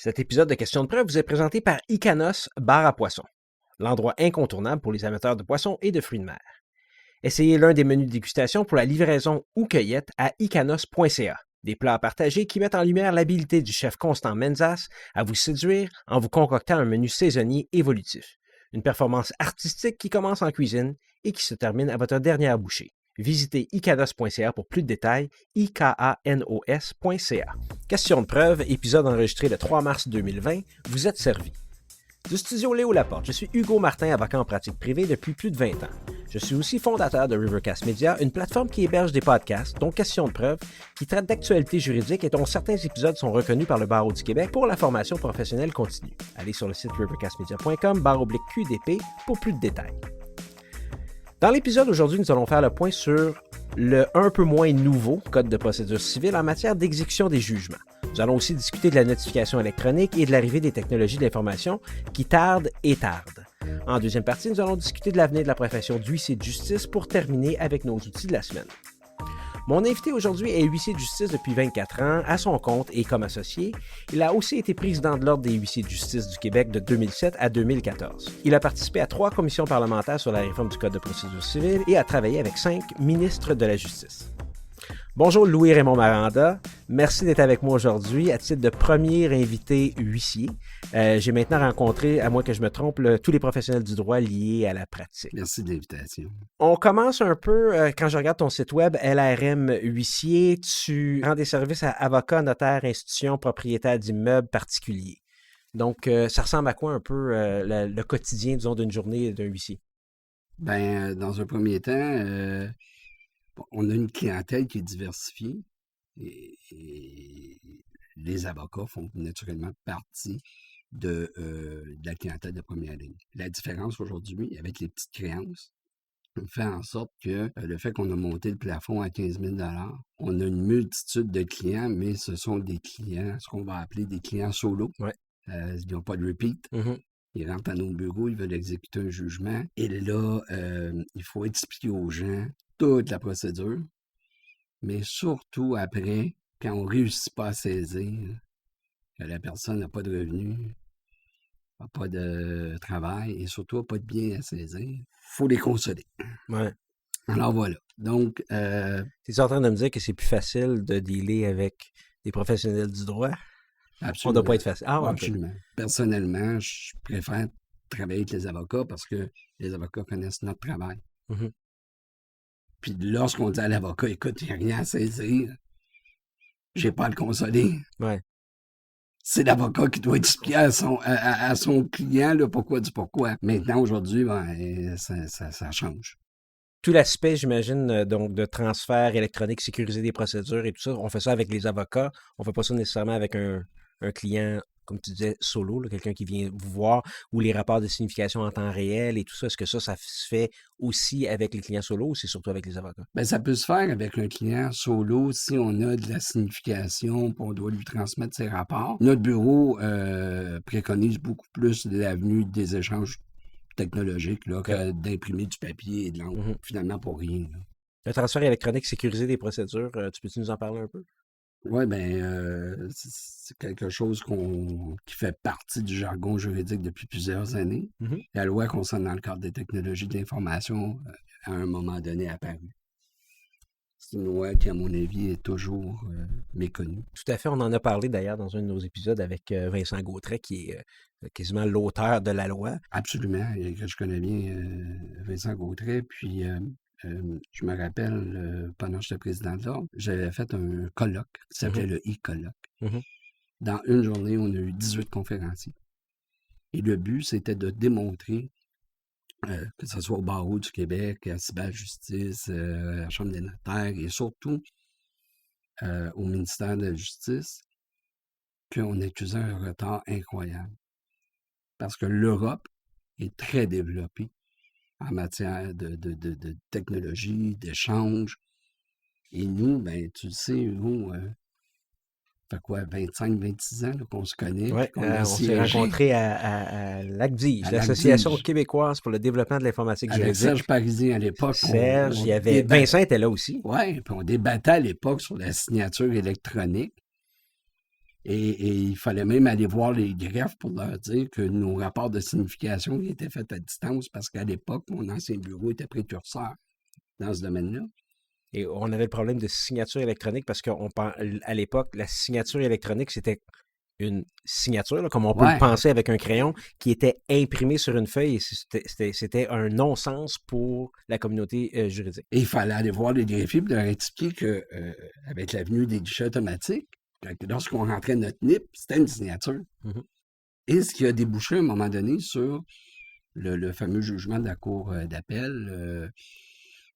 Cet épisode de Questions de preuve vous est présenté par Icanos Bar à poissons, l'endroit incontournable pour les amateurs de poissons et de fruits de mer. Essayez l'un des menus de dégustation pour la livraison ou cueillette à icanos.ca. Des plats à partager qui mettent en lumière l'habileté du chef Constant Menzas à vous séduire en vous concoctant un menu saisonnier évolutif. Une performance artistique qui commence en cuisine et qui se termine à votre dernière bouchée. Visitez icanos.ca pour plus de détails, ikanos.ca. Question de preuve, épisode enregistré le 3 mars 2020, vous êtes servi. Du studio Léo Laporte, je suis Hugo Martin, avocat en pratique privée depuis plus de 20 ans. Je suis aussi fondateur de Rivercast Media, une plateforme qui héberge des podcasts, dont Questions de preuve, qui traitent d'actualités juridiques et dont certains épisodes sont reconnus par le Barreau du Québec pour la formation professionnelle continue. Allez sur le site rivercastmedia.com/QDP pour plus de détails. Dans l'épisode aujourd'hui, nous allons faire le point sur le un peu moins nouveau Code de procédure civile en matière d'exécution des jugements. Nous allons aussi discuter de la notification électronique et de l'arrivée des technologies de l'information qui tardent et tardent. En deuxième partie, nous allons discuter de l'avenir de la profession d'huissier de justice pour terminer avec nos outils de la semaine. Mon invité aujourd'hui est huissier de justice depuis 24 ans, à son compte et comme associé. Il a aussi été président de l'Ordre des huissiers de justice du Québec de 2007 à 2014. Il a participé à 3 commissions parlementaires sur la réforme du Code de procédure civile et a travaillé avec 5 ministres de la Justice. Bonjour Louis-Raymond Maranda, merci d'être avec moi aujourd'hui à titre de premier invité huissier. J'ai maintenant rencontré, à moins que je me trompe, tous les professionnels du droit liés à la pratique. Merci de l'invitation. On commence un peu, quand je regarde ton site web, LRM Huissier, tu rends des services à avocats, notaires, institutions, propriétaires d'immeubles particuliers. Donc, ça ressemble à quoi un peu le quotidien, disons, d'une journée d'un huissier? Ben, dans un premier temps, on a une clientèle qui est diversifiée et les avocats font naturellement partie de la clientèle de première ligne. La différence aujourd'hui avec les petites créances fait en sorte que le fait qu'on a monté le plafond à 15 000 $, on a une multitude de clients, mais ce sont des clients, ce qu'on va appeler des clients solo. Ouais. Ils n'ont pas de repeat. Mm-hmm. Ils rentrent à nos bureaux, ils veulent exécuter un jugement. Et là, il faut expliquer aux gens toute la procédure, mais surtout après, quand on ne réussit pas à saisir, que la personne n'a pas de revenus, n'a pas de travail et surtout n'a pas de biens à saisir, il faut les consoler. Ouais. Alors voilà. Donc, tu es en train de me dire que c'est plus facile de dealer avec des professionnels du droit? Absolument. On ne doit pas être facile. Ah, ouais, absolument. Okay. Personnellement, je préfère travailler avec les avocats parce que les avocats connaissent notre travail. Mm-hmm. Puis lorsqu'on dit à l'avocat, écoute, il n'y a rien à saisir, j'ai pas à le consoler. Ouais. C'est l'avocat qui doit expliquer à son client le pourquoi du pourquoi. Maintenant, aujourd'hui, ben, ça change. Tout l'aspect, j'imagine, donc de transfert électronique, sécuriser des procédures et tout ça, on fait ça avec les avocats. On ne fait pas ça nécessairement avec un client, comme tu disais, solo, là, quelqu'un qui vient vous voir, ou les rapports de signification en temps réel et tout ça. Est-ce que ça se fait aussi avec les clients solo ou c'est surtout avec les avocats? Bien, ça peut se faire avec un client solo si on a de la signification, puis on doit lui transmettre ses rapports. Notre bureau préconise beaucoup plus l'avenue des échanges technologiques là, que d'imprimer du papier et de l'encre, finalement pour rien. Là. Le transfert électronique, sécuriser des procédures, tu peux-tu nous en parler un peu? Oui, bien, c'est quelque chose qui fait partie du jargon juridique depuis plusieurs années. Mm-hmm. La loi concernant le cadre des technologies de l'information à un moment donné apparue. C'est une loi qui, à mon avis, est toujours méconnue. Tout à fait. On en a parlé d'ailleurs dans un de nos épisodes avec Vincent Gautret, qui est quasiment l'auteur de la loi. Absolument. Et que je connais bien Vincent Gautret. Puis, je me rappelle, pendant que j'étais président de l'Ordre, j'avais fait un colloque qui s'appelait le e-colloque. Mm-hmm. Dans une journée, on a eu 18 conférenciers. Et le but, c'était de démontrer que ce soit au Barreau du Québec, à Cibal Justice, à la Chambre des notaires et surtout au ministère de la Justice, qu'on accusait un retard incroyable. Parce que l'Europe est très développée en matière de technologie, d'échange. Et nous, ben tu le sais, Hugo, ça fait quoi, 25, 26 ans là, qu'on se connaît. Oui, on s'est rencontrés à l'ACDIJ, l'Association québécoise pour le développement de l'informatique juridique. Avec Serge Parisien à l'époque. Serge, il y avait Vincent était là aussi. Oui, puis on débattait à l'époque sur la signature électronique. Et il fallait même aller voir les greffes pour leur dire que nos rapports de signification étaient faits à distance parce qu'à l'époque, mon ancien bureau était précurseur dans ce domaine-là. Et on avait le problème de signature électronique parce qu'à l'époque, la signature électronique, c'était une signature, là, comme on peut le penser avec un crayon, qui était imprimée sur une feuille et c'était un non-sens pour la communauté juridique. Et il fallait aller voir les greffiers pour leur expliquer qu'avec la venue des guichets automatiques, lorsqu'on rentrait notre NIP, c'était une signature. Mm-hmm. Et ce qui a débouché à un moment donné sur le fameux jugement de la Cour d'appel,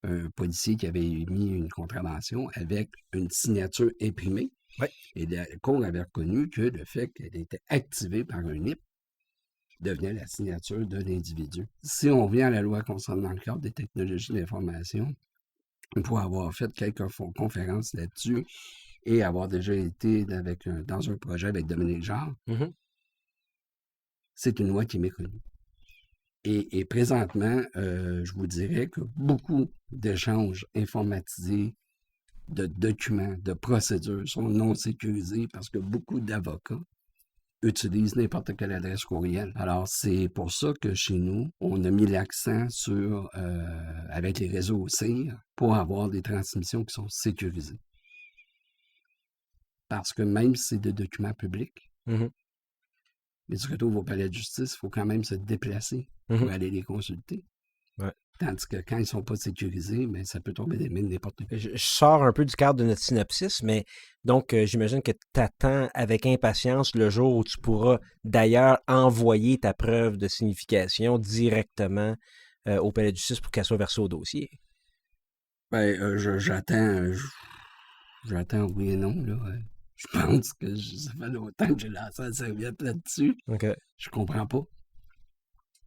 un policier qui avait émis une contravention avec une signature imprimée. Ouais. Et la Cour avait reconnu que le fait qu'elle était activée par un NIP devenait la signature d'un individu. Si on vient à la loi concernant le cadre des technologies d'information, pour avoir fait quelques conférences là-dessus et avoir déjà été dans un projet avec Dominique Jarre, mm-hmm. C'est une loi qui est méconnue. Et présentement, je vous dirais que beaucoup d'échanges informatisés, de documents, de procédures sont non sécurisés parce que beaucoup d'avocats utilisent n'importe quelle adresse courriel. Alors, c'est pour ça que chez nous, on a mis l'accent sur, avec les réseaux CIR, pour avoir des transmissions qui sont sécurisées. Parce que même si c'est des documents publics, mm-hmm. mais tu retrouves au palais de justice, il faut quand même se déplacer pour aller les consulter. Ouais. Tandis que quand ils ne sont pas sécurisés, bien, ça peut tomber des mains de n'importe qui. Je sors un peu du cadre de notre synopsis, mais donc j'imagine que tu attends avec impatience le jour où tu pourras d'ailleurs envoyer ta preuve de signification directement au palais de justice pour qu'elle soit versée au dossier. Ben, j'attends oui et non, là. Je pense que ça fait longtemps que j'ai lancé la serviette là-dessus. Okay. Je comprends pas.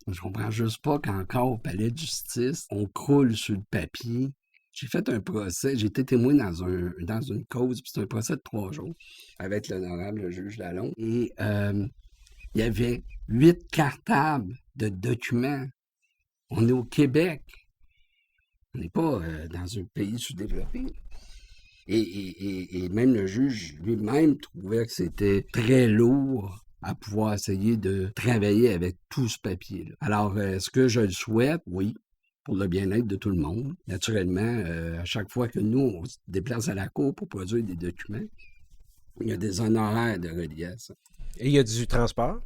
Je comprends juste pas qu'encore au palais de justice, on croule sur le papier. J'ai fait un procès, j'ai été témoin dans une cause, puis c'est un procès de 3 jours avec l'honorable juge Lalonde. Et il y avait 8 cartables de documents. On est au Québec. On n'est pas dans un pays sous-développé. Et même le juge lui-même trouvait que c'était très lourd à pouvoir essayer de travailler avec tout ce papier-là. Alors, est-ce que je le souhaite? Oui, pour le bien-être de tout le monde. Naturellement, à chaque fois que nous, on se déplace à la cour pour produire des documents, il y a des honoraires de reliés à ça. Et il y a du transport?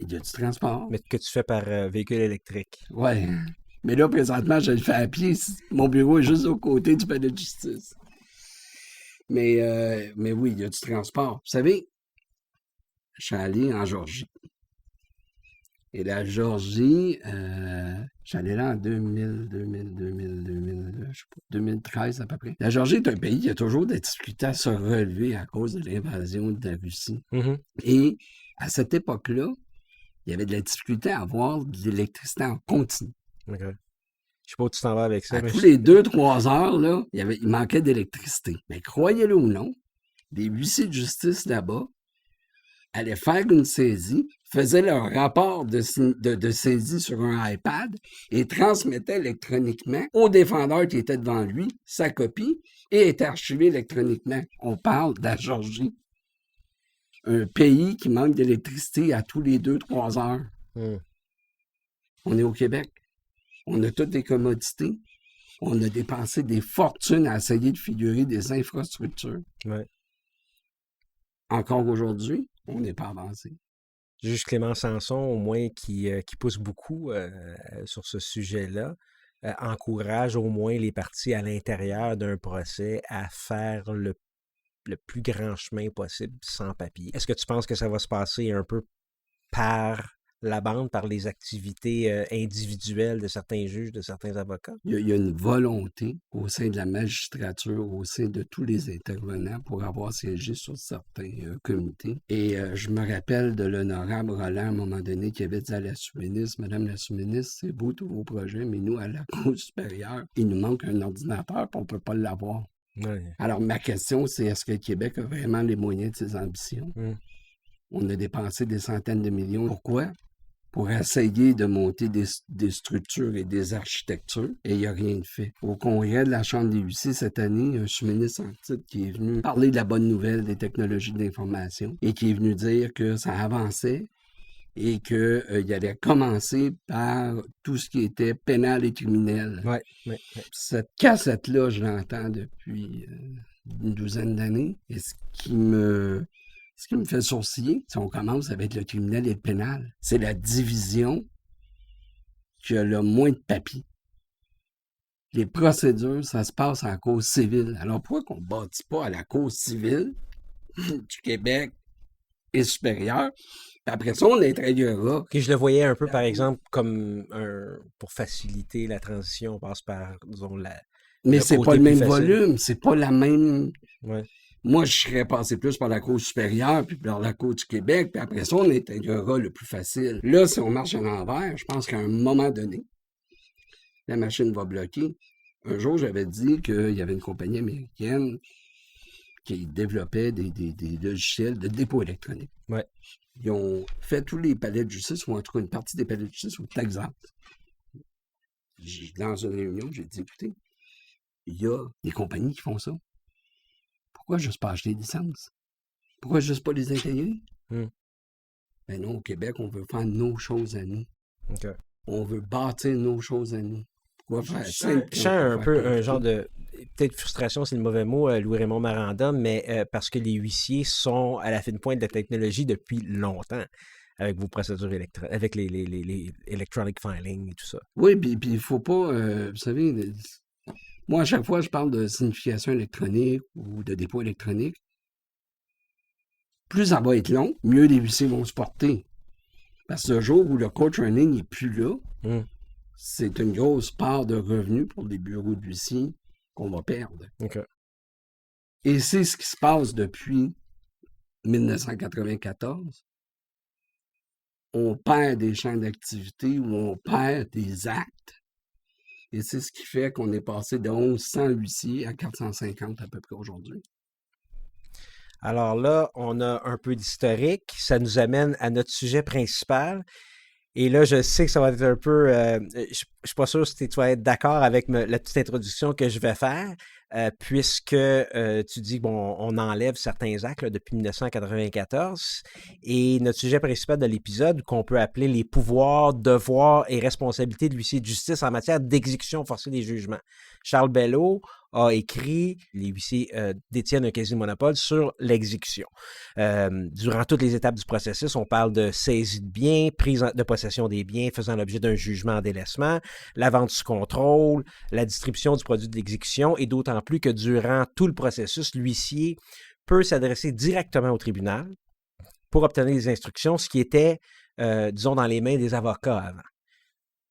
Il y a du transport. Mais que tu fais par véhicule électrique. Oui. Mais là, présentement, je le fais à pied. Mon bureau est juste au côté du palais de justice. Mais oui, il y a du transport. Vous savez, je suis allé en Géorgie. Et la Géorgie, j'allais là en 2013 à peu près. La Géorgie est un pays qui a toujours des difficultés à se relever à cause de l'invasion de la Russie. Mm-hmm. Et à cette époque-là, il y avait de la difficulté à avoir de l'électricité en continu. Okay. Je sais pas où tu t'en vas avec ça. Tous les 2-3 heures, là, il manquait d'électricité. Mais croyez-le ou non, des huissiers de justice là-bas allaient faire une saisie, faisaient leur rapport de saisie sur un iPad et transmettaient électroniquement au défendeur qui était devant lui sa copie et était archivé électroniquement. On parle de la Géorgie. Un pays qui manque d'électricité à tous les 2-3 heures. Mm. On est au Québec. On a toutes des commodités. On a dépensé des fortunes à essayer de figurer des infrastructures. Ouais. Encore aujourd'hui, on n'est pas avancé. Juge Clément Sanson, au moins, qui pousse beaucoup sur ce sujet-là, encourage au moins les parties à l'intérieur d'un procès à faire le plus grand chemin possible sans papier. Est-ce que tu penses que ça va se passer un peu par la bande, par les activités individuelles de certains juges, de certains avocats? Il y a une volonté au sein de la magistrature, au sein de tous les intervenants pour avoir siégé sur certains comités. Et je me rappelle de l'honorable Roland, à un moment donné, qui avait dit à la sous-ministre, « Madame la sous-ministre, c'est beau tous vos projets, mais nous, à la Cour supérieure, il nous manque un ordinateur, puis on ne peut pas l'avoir. » Ouais. Alors, ma question, c'est est-ce que le Québec a vraiment les moyens de ses ambitions? Mm. On a dépensé des centaines de millions. Pourquoi? pour essayer de monter des structures et des architectures, et il n'y a rien de fait. Au congrès de la Chambre des huissiers cette année, un sous-ministre en titre qui est venu parler de la bonne nouvelle des technologies de l'information et qui est venu dire que ça avançait et qu'il allait commencer par tout ce qui était pénal et criminel. Ouais. Cette cassette-là, je l'entends depuis une douzaine d'années, et ce qui me fait sourciller, si on commence avec le criminel et le pénal, c'est la division qui a le moins de papier. Les procédures, ça se passe en cause civile. Alors pourquoi qu'on ne bâtit pas à la cause civile du Québec et supérieure? Puis après ça, on introduira. Et je le voyais un peu, par exemple, comme pour faciliter la transition, on passe par, disons, Mais le c'est côté pas le même plus facile. volume, c'est pas la même. Ouais. Moi, je serais passé plus par la Cour supérieure, puis par la Cour du Québec, puis après ça, on intégrera le plus facile. Là, si on marche à l'envers, je pense qu'à un moment donné, la machine va bloquer. Un jour, j'avais dit qu'il y avait une compagnie américaine qui développait des logiciels de dépôt électronique. Ouais. Ils ont fait tous les palais de justice, ou en tout cas une partie des palais de justice au Texas. Dans une réunion, j'ai dit, écoutez, il y a des compagnies qui font ça. Pourquoi juste pas acheter des licences? Pourquoi juste pas les intégrer? Ben non, au Québec, on veut faire nos choses à nous. Okay. On veut bâtir nos choses à nous. Pourquoi faire ça? Je sens un peu un genre de... Peut-être frustration, c'est le mauvais mot, Louis-Raymond Maranda, mais parce que les huissiers sont à la fine pointe de la technologie depuis longtemps, avec vos procédures électroniques, avec les electronic filing et tout ça. Oui, puis il faut pas... vous savez, moi, à chaque fois, je parle de signification électronique ou de dépôt électronique. Plus ça va être long, mieux les huissiers vont se porter. Parce que le jour où le co-training n'est plus là, c'est une grosse part de revenus pour les bureaux d'huissiers qu'on va perdre. Okay. Et c'est ce qui se passe depuis 1994. On perd des champs d'activité ou on perd des actes. Et c'est ce qui fait qu'on est passé de 1100 huissiers à 450 à peu près aujourd'hui. Alors là, on a un peu d'historique. Ça nous amène à notre sujet principal. Et là, je sais que ça va être un peu... je suis pas sûr si tu vas être d'accord avec la petite introduction que je vais faire, puisque tu dis, bon, on enlève certains actes là, depuis 1994. Et notre sujet principal de l'épisode, qu'on peut appeler les pouvoirs, devoirs et responsabilités de l'huissier de justice en matière d'exécution forcée des jugements. Charles Bello a écrit, les huissiers détiennent un quasi-monopole sur l'exécution. Durant toutes les étapes du processus, on parle de saisie de biens, prise de possession des biens faisant l'objet d'un jugement en délaissement, la vente sous contrôle, la distribution du produit de l'exécution, et d'autant plus que durant tout le processus, l'huissier peut s'adresser directement au tribunal pour obtenir des instructions, ce qui était, disons, dans les mains des avocats avant.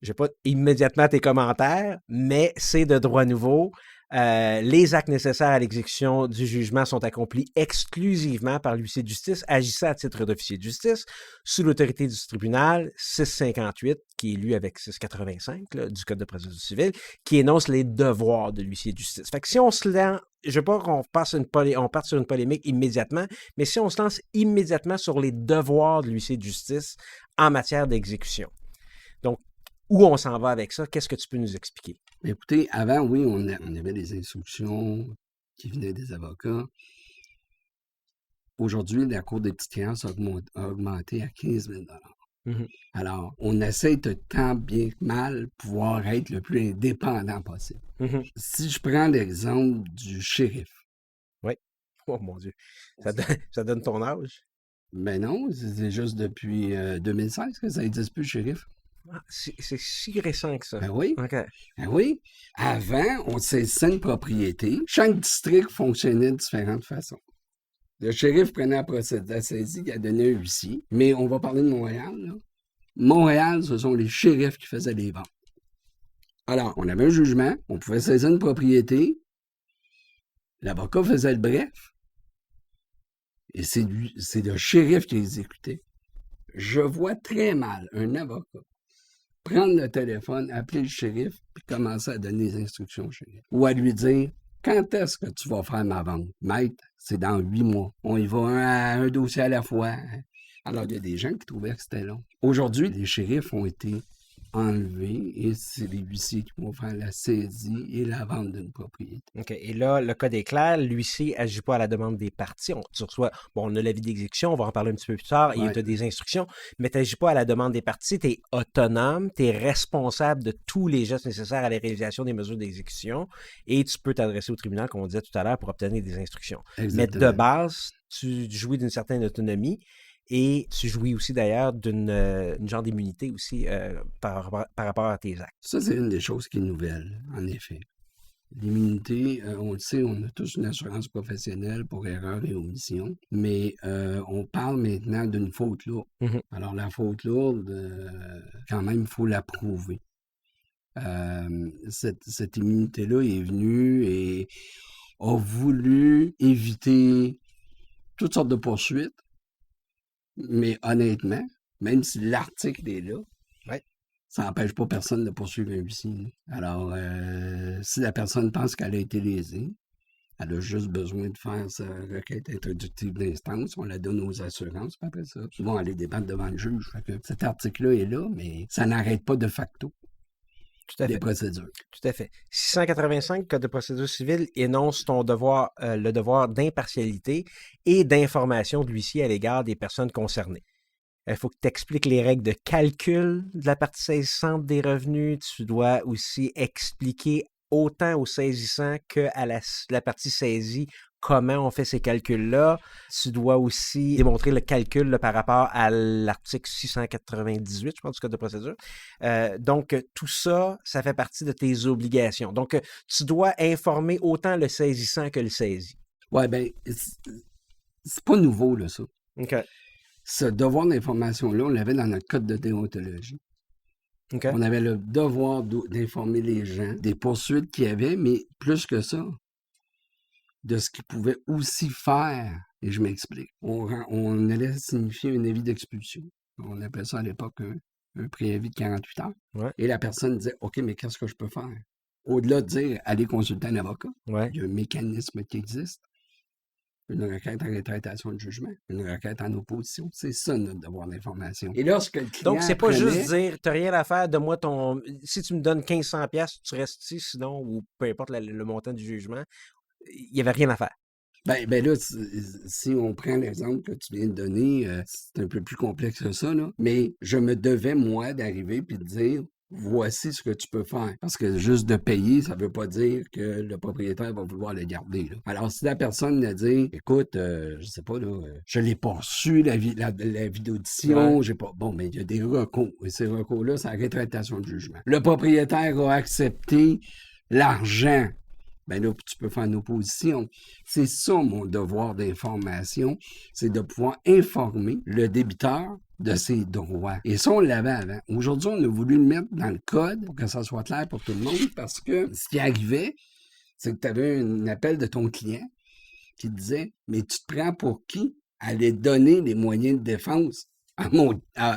Je n'ai pas immédiatement tes commentaires, mais c'est de droit nouveau. Les actes nécessaires à l'exécution du jugement sont accomplis exclusivement par l'huissier de justice agissant à titre d'officier de justice sous l'autorité du tribunal 658, qui est lu avec 685 là, du Code de procédure civile, qui énonce les devoirs de l'huissier de justice. Fait que si on se lance, je ne veux pas qu'on parte sur une polémique immédiatement, mais si on se lance immédiatement sur les devoirs de l'huissier de justice en matière d'exécution. Donc, où on s'en va avec ça? Qu'est-ce que tu peux nous expliquer? Écoutez, avant, oui, on avait des instructions qui venaient des avocats. Aujourd'hui, la Cour des petites créances a augmenté à 15 000 $. Alors, on essaie de tant bien que mal pouvoir être le plus indépendant possible. Si je prends l'exemple du shérif. Oui. Oh mon Dieu. Ça donne ton âge? Ben non, c'est juste depuis 2016 que ça n'existe plus, le shérif. Ah, c'est si récent que ça. Ben oui. Okay. Ben oui. Avant, on saisissait une propriété. Chaque district fonctionnait de différentes façons. Le shérif prenait la saisie, il a donné un huissier. Mais on va parler de Montréal, là. Montréal, ce sont les shérifs qui faisaient les ventes. Alors, on avait un jugement, on pouvait saisir une propriété, l'avocat faisait le bref, et c'est le shérif qui exécutait. Je vois très mal un avocat prendre le téléphone, appeler le shérif, puis commencer à donner des instructions au shérif. Ou à lui dire, quand est-ce que tu vas faire ma vente? Maître, c'est dans 8 mois. On y va un dossier à la fois. Alors, il y a des gens qui trouvaient que c'était long. Aujourd'hui, les shérifs ont été enlevés et c'est les huissiers qui vont faire la saisie et la vente d'une propriété. OK. Et là, le code est clair. L'huissier n'agit pas à la demande des parties. Tu reçois, bon, on a l'avis d'exécution, on va en parler un petit peu plus tard, et tu as des instructions, mais tu n'agis pas à la demande des parties. Tu es autonome, tu es responsable de tous les gestes nécessaires à la réalisation des mesures d'exécution et tu peux t'adresser au tribunal, comme on disait tout à l'heure, pour obtenir des instructions. Exactement. Mais de base, tu jouis d'une certaine autonomie. Et tu jouis aussi d'ailleurs d'une genre d'immunité aussi par rapport à tes actes. Ça, c'est une des choses qui est nouvelle, en effet. L'immunité, on le sait, on a tous une assurance professionnelle pour erreur et omission, mais on parle maintenant d'une faute lourde. Mm-hmm. Alors, la faute lourde, quand même, il faut la prouver. Cette immunité-là est venue et a voulu éviter toutes sortes de poursuites. Mais honnêtement, même si l'article est là, ça n'empêche pas personne de poursuivre un huissier. Alors, si la personne pense qu'elle a été lésée, elle a juste besoin de faire sa requête introductive d'instance, on la donne aux assurances, puis après ça, ils vont aller débattre devant le juge. Fait que cet article-là est là, mais ça n'arrête pas de facto les procédures. Tout à fait. 685 Code de procédure civile énonce ton devoir, le devoir d'impartialité et d'information de l'huissier à l'égard des personnes concernées. Il faut que tu expliques les règles de calcul de la partie saisissante des revenus. Tu dois aussi expliquer autant au saisissant qu'à la partie saisie comment on fait ces calculs-là. Tu dois aussi démontrer le calcul là, par rapport à l'article 698, je pense, du Code de procédure. Donc, tout ça, ça fait partie de tes obligations. Donc, tu dois informer autant le saisissant que le saisi. Oui, bien, c'est pas nouveau, là, ça. OK. Ce devoir d'information-là, on l'avait dans notre code de déontologie. Okay. On avait le devoir d'informer les gens des poursuites qu'il y avait, mais plus que ça, de ce qu'ils pouvaient aussi faire. Et je m'explique. On allait signifier un avis d'expulsion. On appelait ça à l'époque un préavis de 48 heures. Ouais. Et la personne disait, OK, mais qu'est-ce que je peux faire? Au-delà de dire, allez consulter un avocat, il y a un mécanisme qui existe. Une requête en rétractation de jugement, une requête en opposition. C'est ça notre devoir d'information. Et lorsque le client donc, c'est pas juste dire, t'as rien à faire, donne-moi ton... Si tu me donnes 1500$, tu restes ici, sinon, ou peu importe le montant du jugement, il n'y avait rien à faire. Ben là, si on prend l'exemple que tu viens de donner, c'est un peu plus complexe que ça, là. Mais je me devais, moi, d'arriver puis de dire, voici ce que tu peux faire. Parce que juste de payer, ça ne veut pas dire que le propriétaire va vouloir le garder, là. Alors, si la personne a dit, écoute, je sais pas, là, je l'ai pas reçu, la vidéo-audition, j'ai pas... Bon, mais il y a des recours. Et ces recours-là, c'est la rétractation de jugement. Le propriétaire a accepté l'argent. Ben là, tu peux faire une opposition. C'est ça, mon devoir d'information, c'est de pouvoir informer le débiteur de ses droits. Et ça, on l'avait avant. Aujourd'hui, on a voulu le mettre dans le code pour que ça soit clair pour tout le monde, parce que ce qui arrivait, c'est que tu avais un appel de ton client qui disait, mais tu te prends pour qui? Aller donner les moyens de défense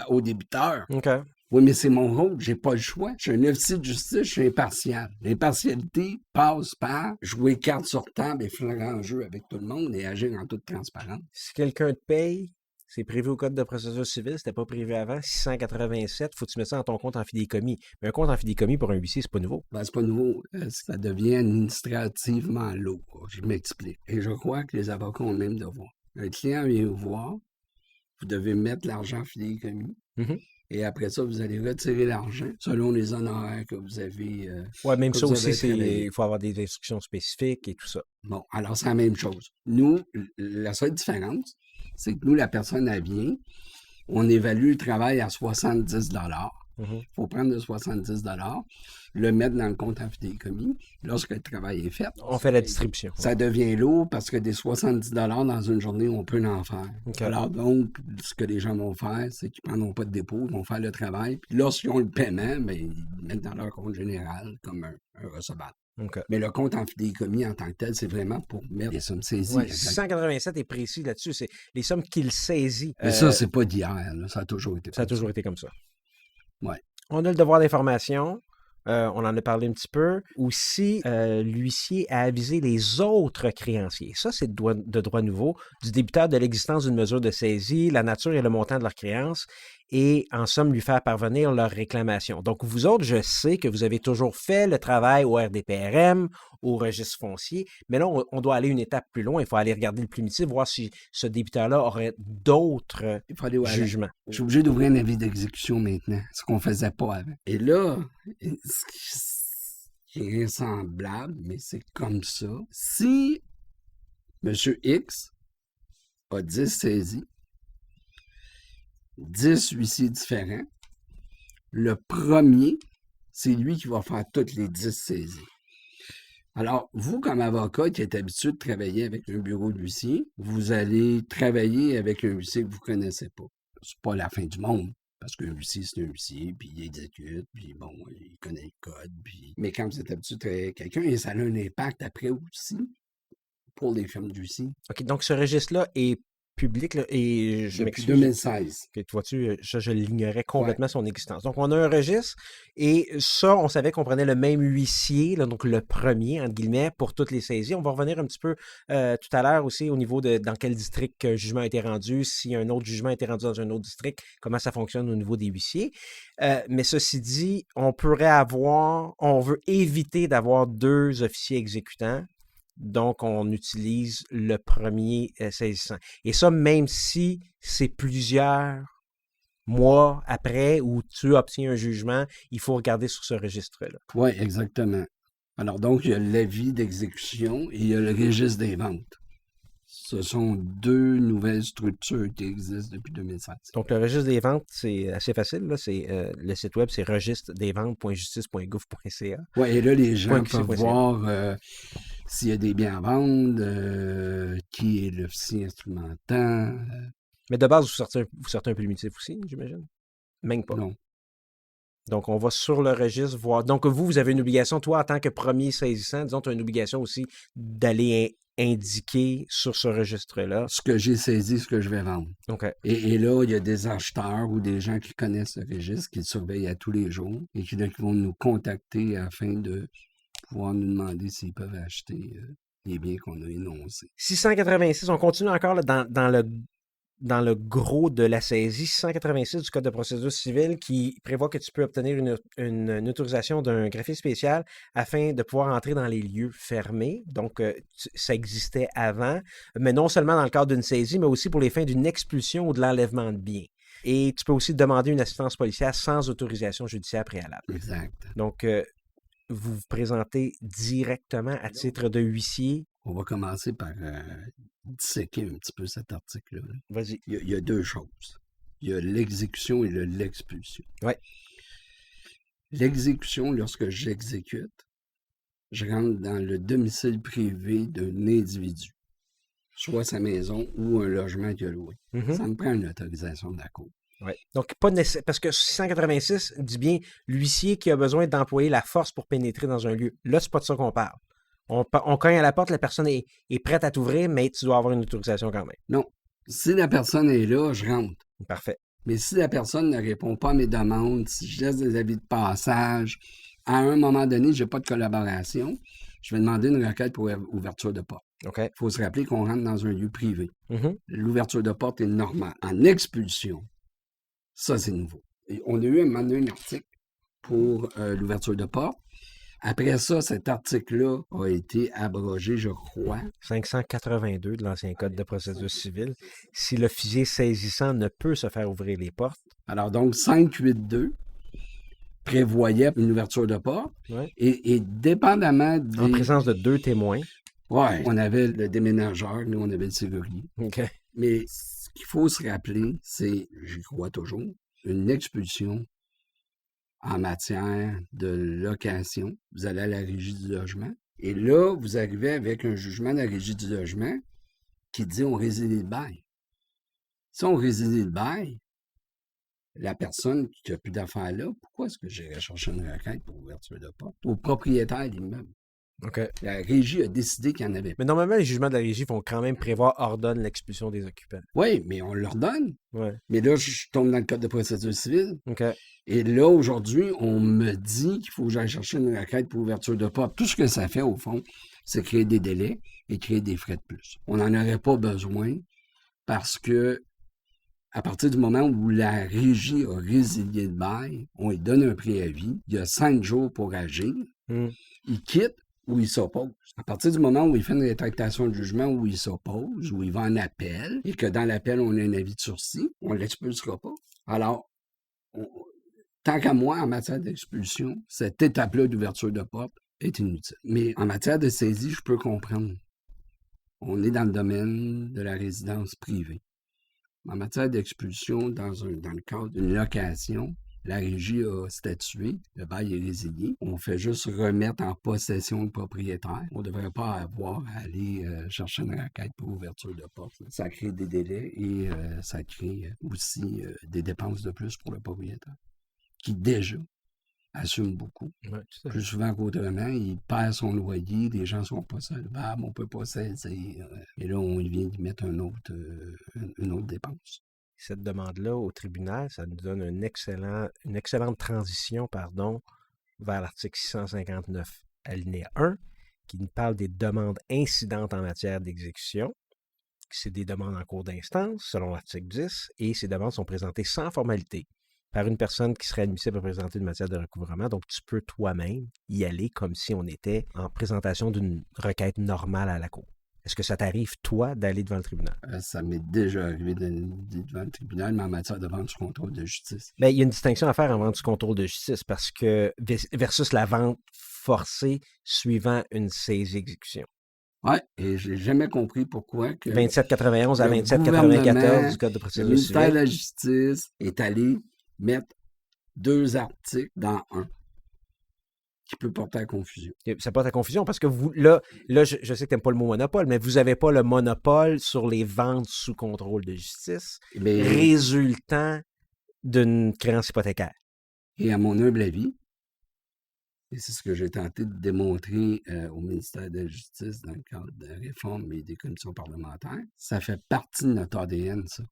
au débiteur. OK. Oui, mais c'est mon rôle, j'ai pas le choix. Je suis un officier de justice, je suis impartial. L'impartialité passe par jouer carte sur table et flagrant jeu avec tout le monde et agir en toute transparence. Si quelqu'un te paye, c'est prévu au Code de procédure civile, c'était pas prévu avant, 687, faut que tu mettes ça dans ton compte en fidéicommis. Mais un compte en fidéicommis pour un huissier, c'est pas nouveau. Ben, c'est pas nouveau. Ça devient administrativement lourd. Je m'explique. Et je crois que les avocats ont le même devoir. Un client vient vous voir, vous devez mettre l'argent en fidéicommis. Mm-hmm. Et après ça, vous allez retirer l'argent selon les honoraires que vous avez. Oui, même ça aussi, il faut avoir des instructions spécifiques et tout ça. Bon, alors c'est la même chose. Nous, la seule différence, c'est que nous, la personne, elle vient, on évalue le travail à 70 $. Il faut prendre le 70 $, le mettre dans le compte en fidéicommis. Lorsque le travail est fait, on fait la distribution. Ça devient lourd parce que des 70 $ dans une journée, on peut en faire. Okay. Alors donc, ce que les gens vont faire, c'est qu'ils ne prendront pas de dépôt, ils vont faire le travail. Puis lorsqu'ils ont le paiement, bien, ils le mettent dans leur compte général comme un recevable. Okay. Mais le compte en fidéicommis en tant que tel, c'est vraiment pour mettre les sommes saisies. Ouais, 687 est précis là-dessus. C'est les sommes qu'il saisit. Mais ça, c'est pas d'hier. Ça a toujours été ça. Ça a toujours été comme ça. Ouais. On a le devoir d'information. on en a parlé un petit peu. Aussi, l'huissier a avisé les autres créanciers. Ça, c'est de droit nouveau, du débiteur de l'existence d'une mesure de saisie, la nature et le montant de leur créance, et en somme, lui faire parvenir leur réclamation. Donc, vous autres, je sais que vous avez toujours fait le travail au RDPRM, au registre foncier, mais là, on doit aller une étape plus loin. Il faut aller regarder le primitif, voir si ce débiteur-là aurait d'autres Il faut aller jugements. Je suis obligé d'ouvrir un avis d'exécution maintenant, ce qu'on faisait pas avant. Et là, ce qui est semblable, mais c'est comme ça. Si M. X a 10 saisies, 10 huissiers différents, le premier, c'est lui qui va faire toutes les 10 saisies. Alors, vous, comme avocat qui êtes habitué de travailler avec un bureau d'huissier, vous allez travailler avec un huissier que vous ne connaissez pas. C'est pas la fin du monde, parce qu'un huissier, c'est un huissier, puis il exécute, puis bon, il connaît le code, puis... Mais quand vous êtes habitué de travailler avec quelqu'un, et ça a un impact après aussi pour les firmes d'huissier. OK, donc ce registre-là est public, là, et je Depuis m'excuse. 2016. Okay, vois-tu, ça, je l'ignorais complètement son existence. Donc, on a un registre, et ça, on savait qu'on prenait le même huissier, là, donc le premier, entre guillemets, pour toutes les saisies. On va revenir un petit peu tout à l'heure aussi au niveau de dans quel district un jugement a été rendu, si un autre jugement a été rendu dans un autre district, comment ça fonctionne au niveau des huissiers. Mais ceci dit, on veut éviter d'avoir 2 officiers exécutants. Donc, on utilise le premier saisissant. Et ça, même si c'est plusieurs mois après où tu obtiens un jugement, il faut regarder sur ce registre-là. Oui, exactement. Alors donc, il y a l'avis d'exécution et il y a le registre des ventes. Ce sont 2 nouvelles structures qui existent depuis 2016. Donc, le registre des ventes, c'est assez facile. Là. Le site web, c'est registredesventes.justice.gouv.ca. Oui, et là, les gens peuvent voir s'il y a des biens à vendre, qui est l'officier instrumentant. Mais de base, vous sortez un primitif aussi, j'imagine? Même pas. Non. Donc, on va sur le registre voir. Donc, vous avez une obligation, toi, en tant que premier saisissant, disons, tu as une obligation aussi d'aller indiquer sur ce registre-là ce que j'ai saisi, ce que je vais vendre. Okay. Et là, il y a des acheteurs ou des gens qui connaissent le registre, qui le surveillent à tous les jours et qui vont nous contacter afin de pouvoir nous demander s'ils peuvent acheter les biens qu'on a énoncés. 686, on continue encore là, dans le gros de la saisie, 686 du Code de procédure civile qui prévoit que tu peux obtenir une autorisation d'un greffier spécial afin de pouvoir entrer dans les lieux fermés. Donc, ça existait avant, mais non seulement dans le cadre d'une saisie, mais aussi pour les fins d'une expulsion ou de l'enlèvement de biens. Et tu peux aussi demander une assistance policière sans autorisation judiciaire préalable. Exact. Donc, vous vous présentez directement à titre de huissier. On va commencer par disséquer un petit peu cet article-là. Vas-y. Il y a 2 choses. Il y a l'exécution et l'expulsion. Oui. L'exécution, lorsque j'exécute, je rentre dans le domicile privé d'un individu, soit sa maison ou un logement qu'il a loué. Mm-hmm. Ça me prend une autorisation de la cour. Oui. Donc, pas nécessaire, parce que 686 dit bien l'huissier qui a besoin d'employer la force pour pénétrer dans un lieu. Là, c'est pas de ça qu'on parle. On cogne à la porte, la personne est prête à t'ouvrir, mais tu dois avoir une autorisation quand même. Non. Si la personne est là, je rentre. Parfait. Mais si la personne ne répond pas à mes demandes, si je laisse des avis de passage, à un moment donné, je n'ai pas de collaboration, je vais demander une requête pour ouverture de porte. Okay. Il faut se rappeler qu'on rentre dans un lieu privé. Mm-hmm. L'ouverture de porte est normale. En expulsion, ça, c'est nouveau. Et on a eu un article pour l'ouverture de porte. Après ça, cet article-là a été abrogé, je crois. 582 de l'ancien Code de procédure civile. Si l'officier saisissant ne peut se faire ouvrir les portes. Alors donc, 582 prévoyait une ouverture de porte. Ouais. Et dépendamment des... En présence de 2 témoins. Oui, on avait le déménageur, nous, on avait le serrurier. Okay. Mais ce qu'il faut se rappeler, c'est, j'y crois toujours, une expulsion en matière de location. Vous allez à la régie du logement. Et là, vous arrivez avec un jugement de la régie du logement qui dit on résilie le bail. Si on résilie le bail, la personne qui n'a plus d'affaires là, pourquoi est-ce que j'irais chercher une requête pour ouverture de porte? Au propriétaire de l'immeuble. OK. La régie a décidé qu'il n'y en avait pas. Mais normalement, les jugements de la régie vont quand même prévoir ordonne l'expulsion des occupants. Oui, mais on leur donne. Ouais. Mais là, je tombe dans le code de procédure civile. OK. Et là, aujourd'hui, on me dit qu'il faut que j'aille chercher une requête pour ouverture de porte. Tout ce que ça fait, au fond, c'est créer des délais et créer des frais de plus. On n'en aurait pas besoin parce que à partir du moment où la régie a résilié le bail, on lui donne un préavis, il y a 5 jours pour agir, il quitte ou il s'oppose. À partir du moment où il fait une rétractation de jugement, où il s'oppose, où il va en appel, et que dans l'appel, on a un avis de sursis, on ne l'expulsera pas. Alors, tant qu'à moi, en matière d'expulsion, cette étape-là d'ouverture de porte est inutile. Mais en matière de saisie, je peux comprendre. On est dans le domaine de la résidence privée. En matière d'expulsion, dans le cadre d'une location, la régie a statué, le bail est résilié. On fait juste remettre en possession le propriétaire. On ne devrait pas avoir à aller chercher une requête pour ouverture de porte. Ça crée des délais et ça crée aussi des dépenses de plus pour le propriétaire, qui déjà assume beaucoup. Ouais, plus souvent qu'autrement, il perd son loyer, les gens ne sont pas solvables, on ne peut pas saisir. Et là, on vient d'y mettre une autre dépense. Cette demande-là au tribunal, ça nous donne une excellente transition vers l'article 659, alinéa 1, qui nous parle des demandes incidentes en matière d'exécution. C'est des demandes en cours d'instance, selon l'article 10, et ces demandes sont présentées sans formalité par une personne qui serait admissible à présenter une matière de recouvrement. Donc, tu peux toi-même y aller comme si on était en présentation d'une requête normale à la cour. Est-ce que ça t'arrive, toi, d'aller devant le tribunal? Ça m'est déjà arrivé d'aller devant le tribunal, mais en matière de vente sous contrôle de justice. Bien, il y a une distinction à faire en vente sous contrôle de justice parce que versus la vente forcée suivant une saisie-exécution. Oui, et je n'ai jamais compris pourquoi que 2791 à 2794 du Code de procédure civile. Le ministère de la Justice est allé mettre 2 articles dans un qui peut porter à confusion. Ça porte à confusion parce que vous, là je sais que tu n'aimes pas le mot monopole, mais vous n'avez pas le monopole sur les ventes sous contrôle de justice résultant d'une créance hypothécaire. Et à mon humble avis, et c'est ce que j'ai tenté de démontrer au ministère de la Justice dans le cadre de la réforme et des commissions parlementaires, ça fait partie de notre ADN, ça.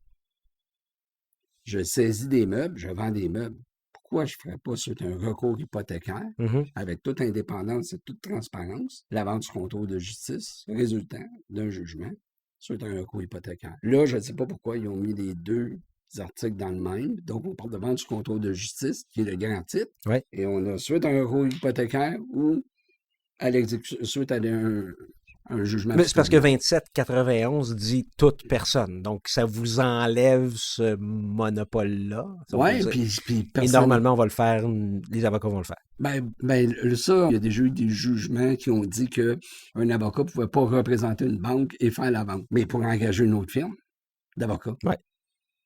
Je saisis des meubles, je vends des meubles. Pourquoi je ne ferais pas sur un recours hypothécaire, avec toute indépendance et toute transparence, la vente sous contrôle de justice résultant d'un jugement sur un recours hypothécaire? Là, je ne sais pas pourquoi ils ont mis les 2 articles dans le même. Donc, on parle de vente sous contrôle de justice, qui est le grand titre. Ouais. Et on a suite à un recours hypothécaire ou à l'exécution, suite à un jugement. Mais c'est parce que 2791 dit toute personne. Donc, ça vous enlève ce monopole-là. Oui, puis et normalement, on va le faire, les avocats vont le faire. Ben, ça, il y a déjà eu des jugements qui ont dit qu'un avocat ne pouvait pas représenter une banque et faire la vente. Mais pour engager une autre firme d'avocat. Oui.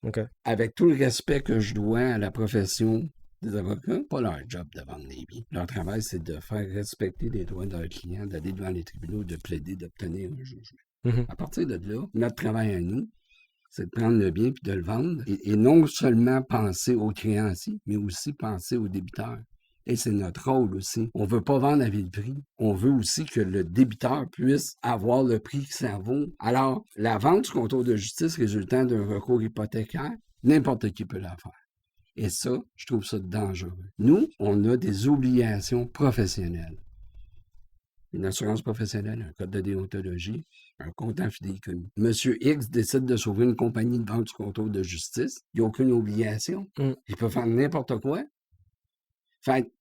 OK. Avec tout le respect que je dois à la profession des avocats, pas leur job de vendre des biens. Leur travail, c'est de faire respecter les droits de leurs clients, d'aller devant les tribunaux, de plaider, d'obtenir un jugement. À partir de là, notre travail à nous, c'est de prendre le bien puis de le vendre et non seulement penser aux créanciers, mais aussi penser aux débiteurs. Et c'est notre rôle aussi. On ne veut pas vendre à vil prix. On veut aussi que le débiteur puisse avoir le prix que ça vaut. Alors, la vente sous contrôle de justice résultant d'un recours hypothécaire, n'importe qui peut la faire. Et ça, je trouve ça dangereux. Nous, on a des obligations professionnelles. Une assurance professionnelle, un code de déontologie, un compte en fidéicommis. Monsieur X décide de sauver une compagnie de vente sous contrôle de justice. Il n'y a aucune obligation. Il peut faire n'importe quoi. Fait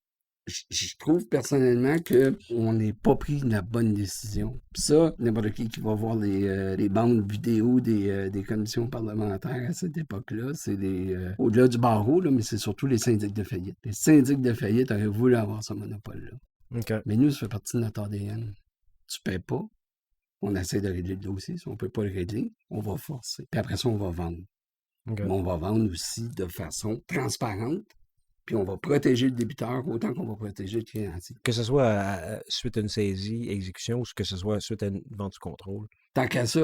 je trouve personnellement qu'on n'est pas pris la bonne décision. Puis ça, n'importe qui va voir les bandes vidéo des commissions parlementaires à cette époque-là, c'est au-delà du barreau, là, mais c'est surtout les syndics de faillite. Les syndics de faillite auraient voulu avoir ce monopole-là. Okay. Mais nous, ça fait partie de notre ADN. Tu ne paies pas, on essaie de régler le dossier. Si on ne peut pas le régler, on va forcer. Puis après ça, on va vendre. Okay. Mais on va vendre aussi de façon transparente. Puis on va protéger le débiteur autant qu'on va protéger le créancier. Que ce soit suite à une saisie, exécution, ou que ce soit suite à une vente sous contrôle. Tant qu'à ça,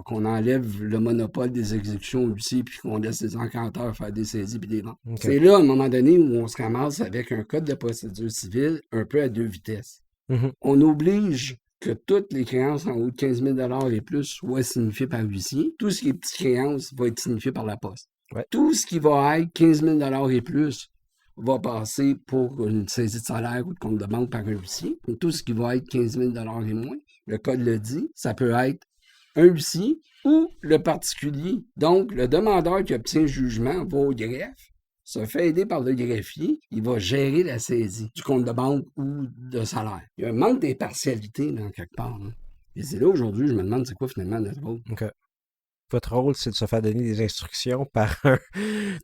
qu'on enlève le monopole des exécutions aussi, puis qu'on laisse les encanteurs faire des saisies puis des ventes. Okay. C'est là, à un moment donné, où on se ramasse avec un code de procédure civile un peu à 2 vitesses. Mhm. On oblige que toutes les créances en haut de 15 000 et plus soient signifiées par l'huissier. Tout ce qui est petites créances va être signifié par la poste. Ouais. Tout ce qui va être 15 000 et plus va passer pour une saisie de salaire ou de compte de banque par un huissier. Et tout ce qui va être 15 000 et moins, le code le dit, ça peut être un huissier ou le particulier. Donc, le demandeur qui obtient le jugement va au greffe, se fait aider par le greffier, il va gérer la saisie du compte de banque ou de salaire. Il y a un manque d'impartialité dans quelque part. Hein. Et c'est là, aujourd'hui, je me demande c'est quoi finalement notre rôle. OK. Votre rôle, c'est de se faire donner des instructions par un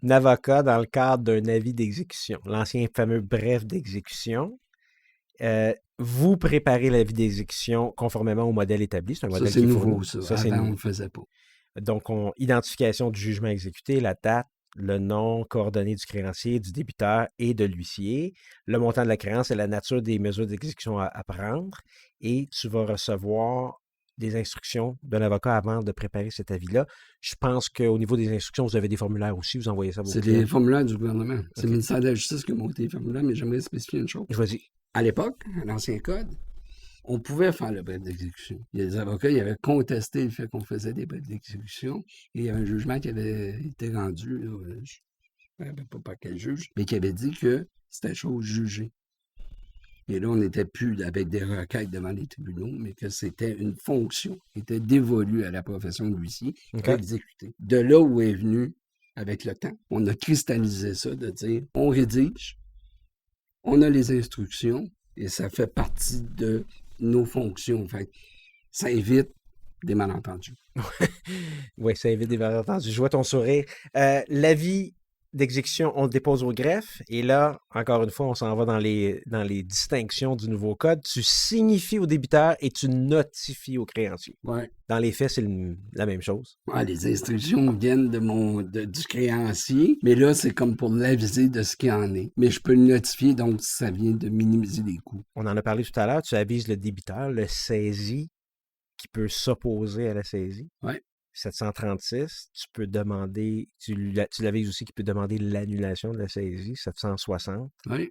avocat dans le cadre d'un avis d'exécution, l'ancien fameux bref d'exécution. Vous préparez l'avis d'exécution conformément au modèle établi. C'est un Ça, modèle c'est qui est nouveau, fourni. ça. C'est Avant, on nouveau. ne le faisait pas. Donc, identification du jugement exécuté, la date, le nom, coordonnées du créancier, du débiteur et de l'huissier, le montant de la créance et la nature des mesures d'exécution à prendre. Et tu vas recevoir des instructions d'un avocat avant de préparer cet avis-là. Je pense qu'au niveau des instructions, vous avez des formulaires aussi, vous envoyez ça à vos C'est clients. des formulaires du gouvernement. C'est OK. le ministère de la Justice qui a monté les formulaires, mais j'aimerais spécifier une chose. Vas-y. À l'époque, à l'ancien code, on pouvait faire le bref d'exécution. Il y a des avocats qui avaient contesté le fait qu'on faisait des brefs d'exécution et il y avait un jugement qui avait été rendu, là, je ne me rappelle pas par quel juge, mais qui avait dit que c'était chose jugée. Et là, on n'était plus avec des requêtes devant les tribunaux, mais que c'était une fonction qui était dévolue à la profession de l'huissier OK. exécutée. De là où est venu, avec le temps, on a cristallisé ça, de dire, on rédige, on a les instructions, et ça fait partie de nos fonctions. En fait, ça évite des malentendus. Oui, ça évite des malentendus. Je vois ton sourire. L'avis d'exécution, on le dépose au greffe. Et là, encore une fois, on s'en va dans les distinctions du nouveau code. Tu signifies au débiteur et tu notifies au créancier. Ouais. Dans les faits, c'est la même chose. Ouais, les instructions viennent du créancier, mais là, c'est comme pour l'aviser de ce qu'il en est. Mais je peux le notifier, donc ça vient de minimiser les coûts. On en a parlé tout à l'heure. Tu avises le débiteur, le saisi, qui peut s'opposer à la saisie. Ouais. 736, tu peux demander, tu l'avises aussi qu'il peut demander l'annulation de la saisie, 760. Oui.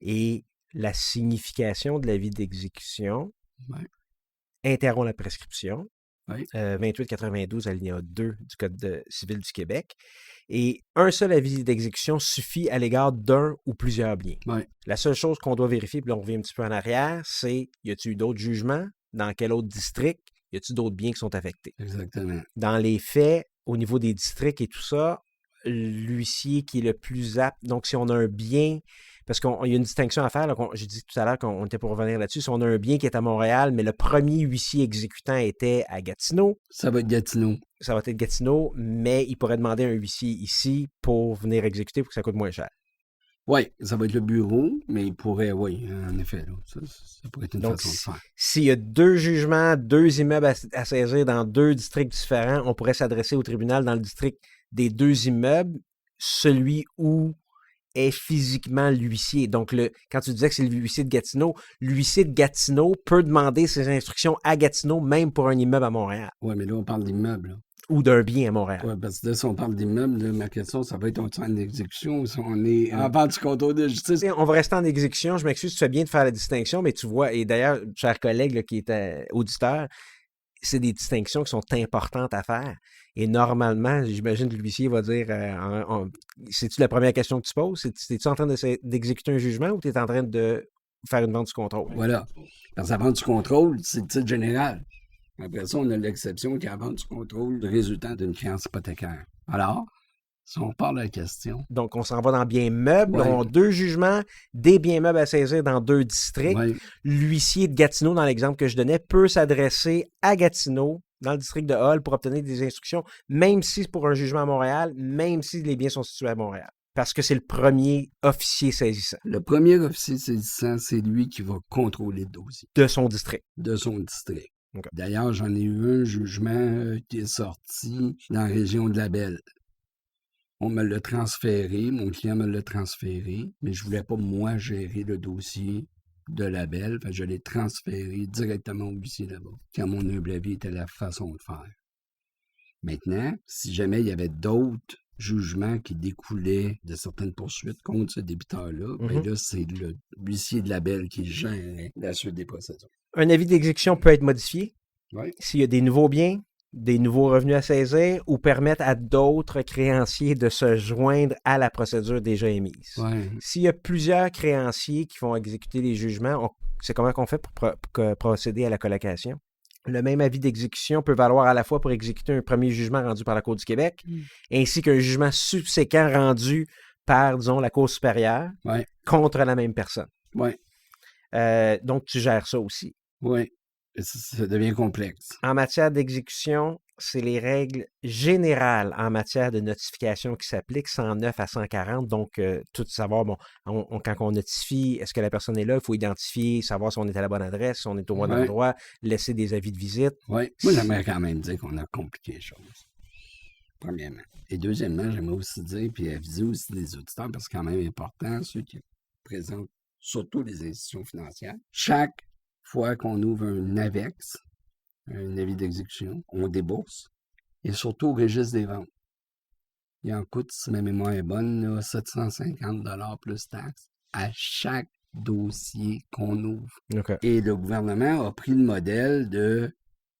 Et la signification de l'avis d'exécution Ouais. interrompt la prescription. Oui. 2892 alinéa 2 du Code civil du Québec. Et un seul avis d'exécution suffit à l'égard d'un ou plusieurs biens. Oui. La seule chose qu'on doit vérifier, puis là on revient un petit peu en arrière, c'est y a-t-il eu d'autres jugements? Dans quel autre district? Y a-t-il d'autres biens qui sont affectés? Exactement. Dans les faits, au niveau des districts et tout ça, l'huissier qui est le plus apte, donc si on a un bien, parce qu'il y a une distinction à faire, là, j'ai dit tout à l'heure qu'on était pour revenir là-dessus, si on a un bien qui est à Montréal, mais le premier huissier exécutant était à Gatineau, Ça va être Gatineau. ça va être Gatineau, mais il pourrait demander un huissier ici pour venir exécuter pour que ça coûte moins cher. Oui, ça va être le bureau, mais il pourrait, oui, en effet, là, ça pourrait être une Donc, façon de faire. s'il y a deux jugements, deux immeubles à saisir dans deux districts différents, on pourrait s'adresser au tribunal dans le district des deux immeubles, celui où est physiquement l'huissier. Donc, quand tu disais que c'est l'huissier de Gatineau peut demander ses instructions à Gatineau, même pour un immeuble à Montréal. Oui, mais là, on parle d'immeuble. Ou d'un bien à Montréal. Oui, parce que là, si on parle d'immeuble, là, ma question, ça va être on est en exécution ou si on est en part du contrôle de justice. On va rester en exécution. Je m'excuse, tu fais bien de faire la distinction, mais tu vois, et d'ailleurs, cher collègue là, qui est auditeur, c'est des distinctions qui sont importantes à faire. Et normalement, j'imagine que l'huissier va dire, c'est-tu la première question que tu poses? Es-tu en train d'exécuter un jugement ou tu es en train de faire une vente du contrôle? Voilà. Parce que la vente du contrôle, c'est le titre général. Après ça, on a l'exception qui est la vente du contrôle résultant d'une créance hypothécaire. Alors, si on parle de la question... Donc, on s'en va dans biens meubles. Ouais. On a deux jugements, des biens meubles à saisir dans deux districts. Ouais. L'huissier de Gatineau, dans l'exemple que je donnais, peut s'adresser à Gatineau, dans le district de Hull, pour obtenir des instructions, même si c'est pour un jugement à Montréal, même si les biens sont situés à Montréal. Parce que c'est le premier officier saisissant. Le premier officier saisissant, c'est lui qui va contrôler le dossier. De son district. De son district. Okay. D'ailleurs, j'en ai eu un jugement qui est sorti dans la région de la Belle. On me l'a transféré, mon client me l'a transféré, mais je ne voulais pas, moi, gérer le dossier de la Belle. Fait que je l'ai transféré directement au huissier là-bas, quand mon humble avis était la façon de faire. Maintenant, si jamais il y avait d'autres jugement qui découlait de certaines poursuites contre ce débiteur-là, ben là, c'est l'huissier de label qui gère la suite des procédures. Un avis d'exécution peut être modifié Oui. s'il y a des nouveaux biens, des nouveaux revenus à saisir ou permettre à d'autres créanciers de se joindre à la procédure déjà émise. Ouais. S'il y a plusieurs créanciers qui vont exécuter les jugements, c'est comment qu'on fait pour procéder à la collocation? Le même avis d'exécution peut valoir à la fois pour exécuter un premier jugement rendu par la Cour du Québec, ainsi qu'un jugement subséquent rendu par, disons, la Cour supérieure contre la même personne. Oui. Donc, tu gères ça aussi. Oui. Ça devient complexe. En matière d'exécution, c'est les règles générales en matière de notification qui s'appliquent, 109 à 140. Donc, tout savoir, bon, quand on notifie, est-ce que la personne est là? Il faut identifier, savoir si on est à la bonne adresse, si on est au bon endroit, laisser des avis de visite. Oui. Moi, j'aimerais quand même dire qu'on a compliqué les choses. Premièrement. Et deuxièmement, j'aimerais aussi dire, puis aviser aussi les auditeurs, parce que c'est quand même important, ceux qui présentent surtout les institutions financières. Chaque fois qu'on ouvre un AVEX, un avis d'exécution, on débourse, et surtout au registre des ventes. Il en coûte, si ma mémoire est bonne, là, 750 $ plus taxes à chaque dossier qu'on ouvre. Okay. Et le gouvernement a pris le modèle de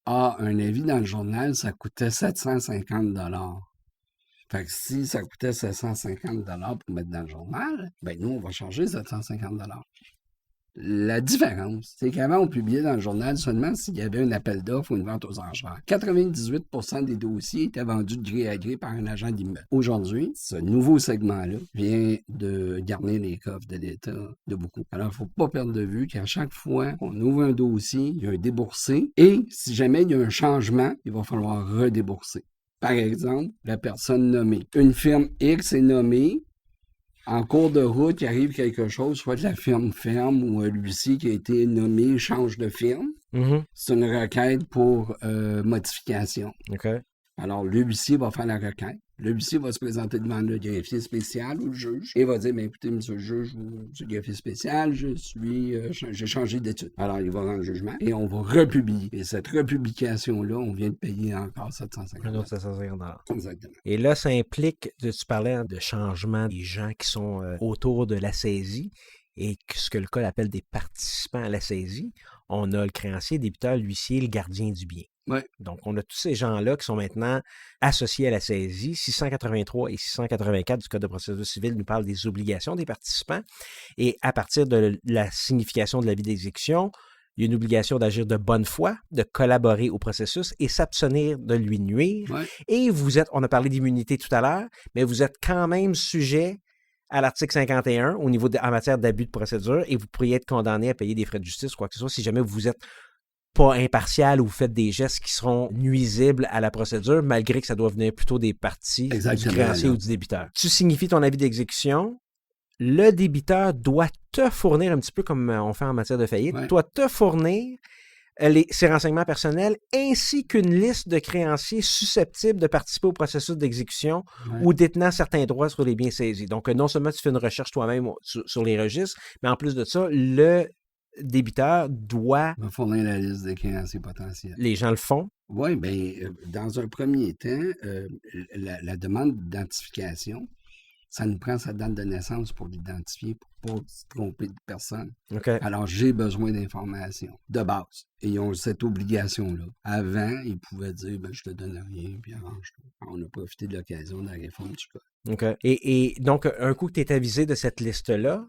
un avis dans le journal, ça coûtait 750 $. Fait que si ça coûtait 750 $ pour mettre dans le journal, ben nous, on va charger 750 $. La différence, c'est qu'avant, on publiait dans le journal seulement s'il y avait un appel d'offres ou une vente aux enchères. 98% des dossiers étaient vendus de gré à gré par un agent d'immeuble. Aujourd'hui, ce nouveau segment-là vient de garnir les coffres de l'État de beaucoup. Alors, il ne faut pas perdre de vue qu'à chaque fois qu'on ouvre un dossier, il y a un déboursé et si jamais il y a un changement, il va falloir redébourser. Par exemple, la personne nommée. Une firme X est nommée. En cours de route, il arrive quelque chose, soit la firme ferme ou l'huissier qui a été nommé change de firme. C'est une requête pour modification. Okay. Alors, le huissier va faire la requête. Le huissier va se présenter devant le greffier spécial ou le juge et va dire, bien, écoutez, monsieur le juge ou monsieur le greffier spécial, j'ai changé d'étude. Alors, il va rendre le jugement et on va republier. Et cette republication-là, on vient de payer encore 750 $. 750 $. Exactement. Et là, ça implique, tu parlais de changement des gens qui sont autour de la saisie et ce que le code appelle des participants à la saisie. On a le créancier, le débiteur, l'huissier, le gardien du bien. Ouais. Donc, on a tous ces gens-là qui sont maintenant associés à la saisie. 683 et 684 du Code de procédure civile nous parlent des obligations des participants. Et à partir de la signification de l'avis d'exécution, il y a une obligation d'agir de bonne foi, de collaborer au processus et s'abstenir de lui nuire. Ouais. Et vous êtes, on a parlé d'immunité tout à l'heure, mais vous êtes quand même sujet à l'article 51 au niveau en matière d'abus de procédure et vous pourriez être condamné à payer des frais de justice ou quoi que ce soit si jamais vous êtes pas impartial ou vous faites des gestes qui seront nuisibles à la procédure, malgré que ça doit venir plutôt des parties, du créancier ou du débiteur. Tu signifies ton avis d'exécution, le débiteur doit te fournir, un petit peu comme on fait en matière de faillite, doit te fournir ses renseignements personnels ainsi qu'une liste de créanciers susceptibles de participer au processus d'exécution ou détenant certains droits sur les biens saisis. Donc, non seulement tu fais une recherche toi-même sur les registres, mais en plus de ça, le débiteur doit fournir la liste des créanciers potentiels. Les gens le font? Oui, bien, dans un premier temps, la demande d'identification, ça nous prend sa date de naissance pour l'identifier, pour ne pas se tromper de personne. Okay. Alors, j'ai besoin d'informations de base. Et ils ont cette obligation-là. Avant, ils pouvaient dire, je te donne rien, puis arrange-toi. On a profité de l'occasion de la réforme du code. OK. Et donc, un coup que tu es avisé de cette liste-là,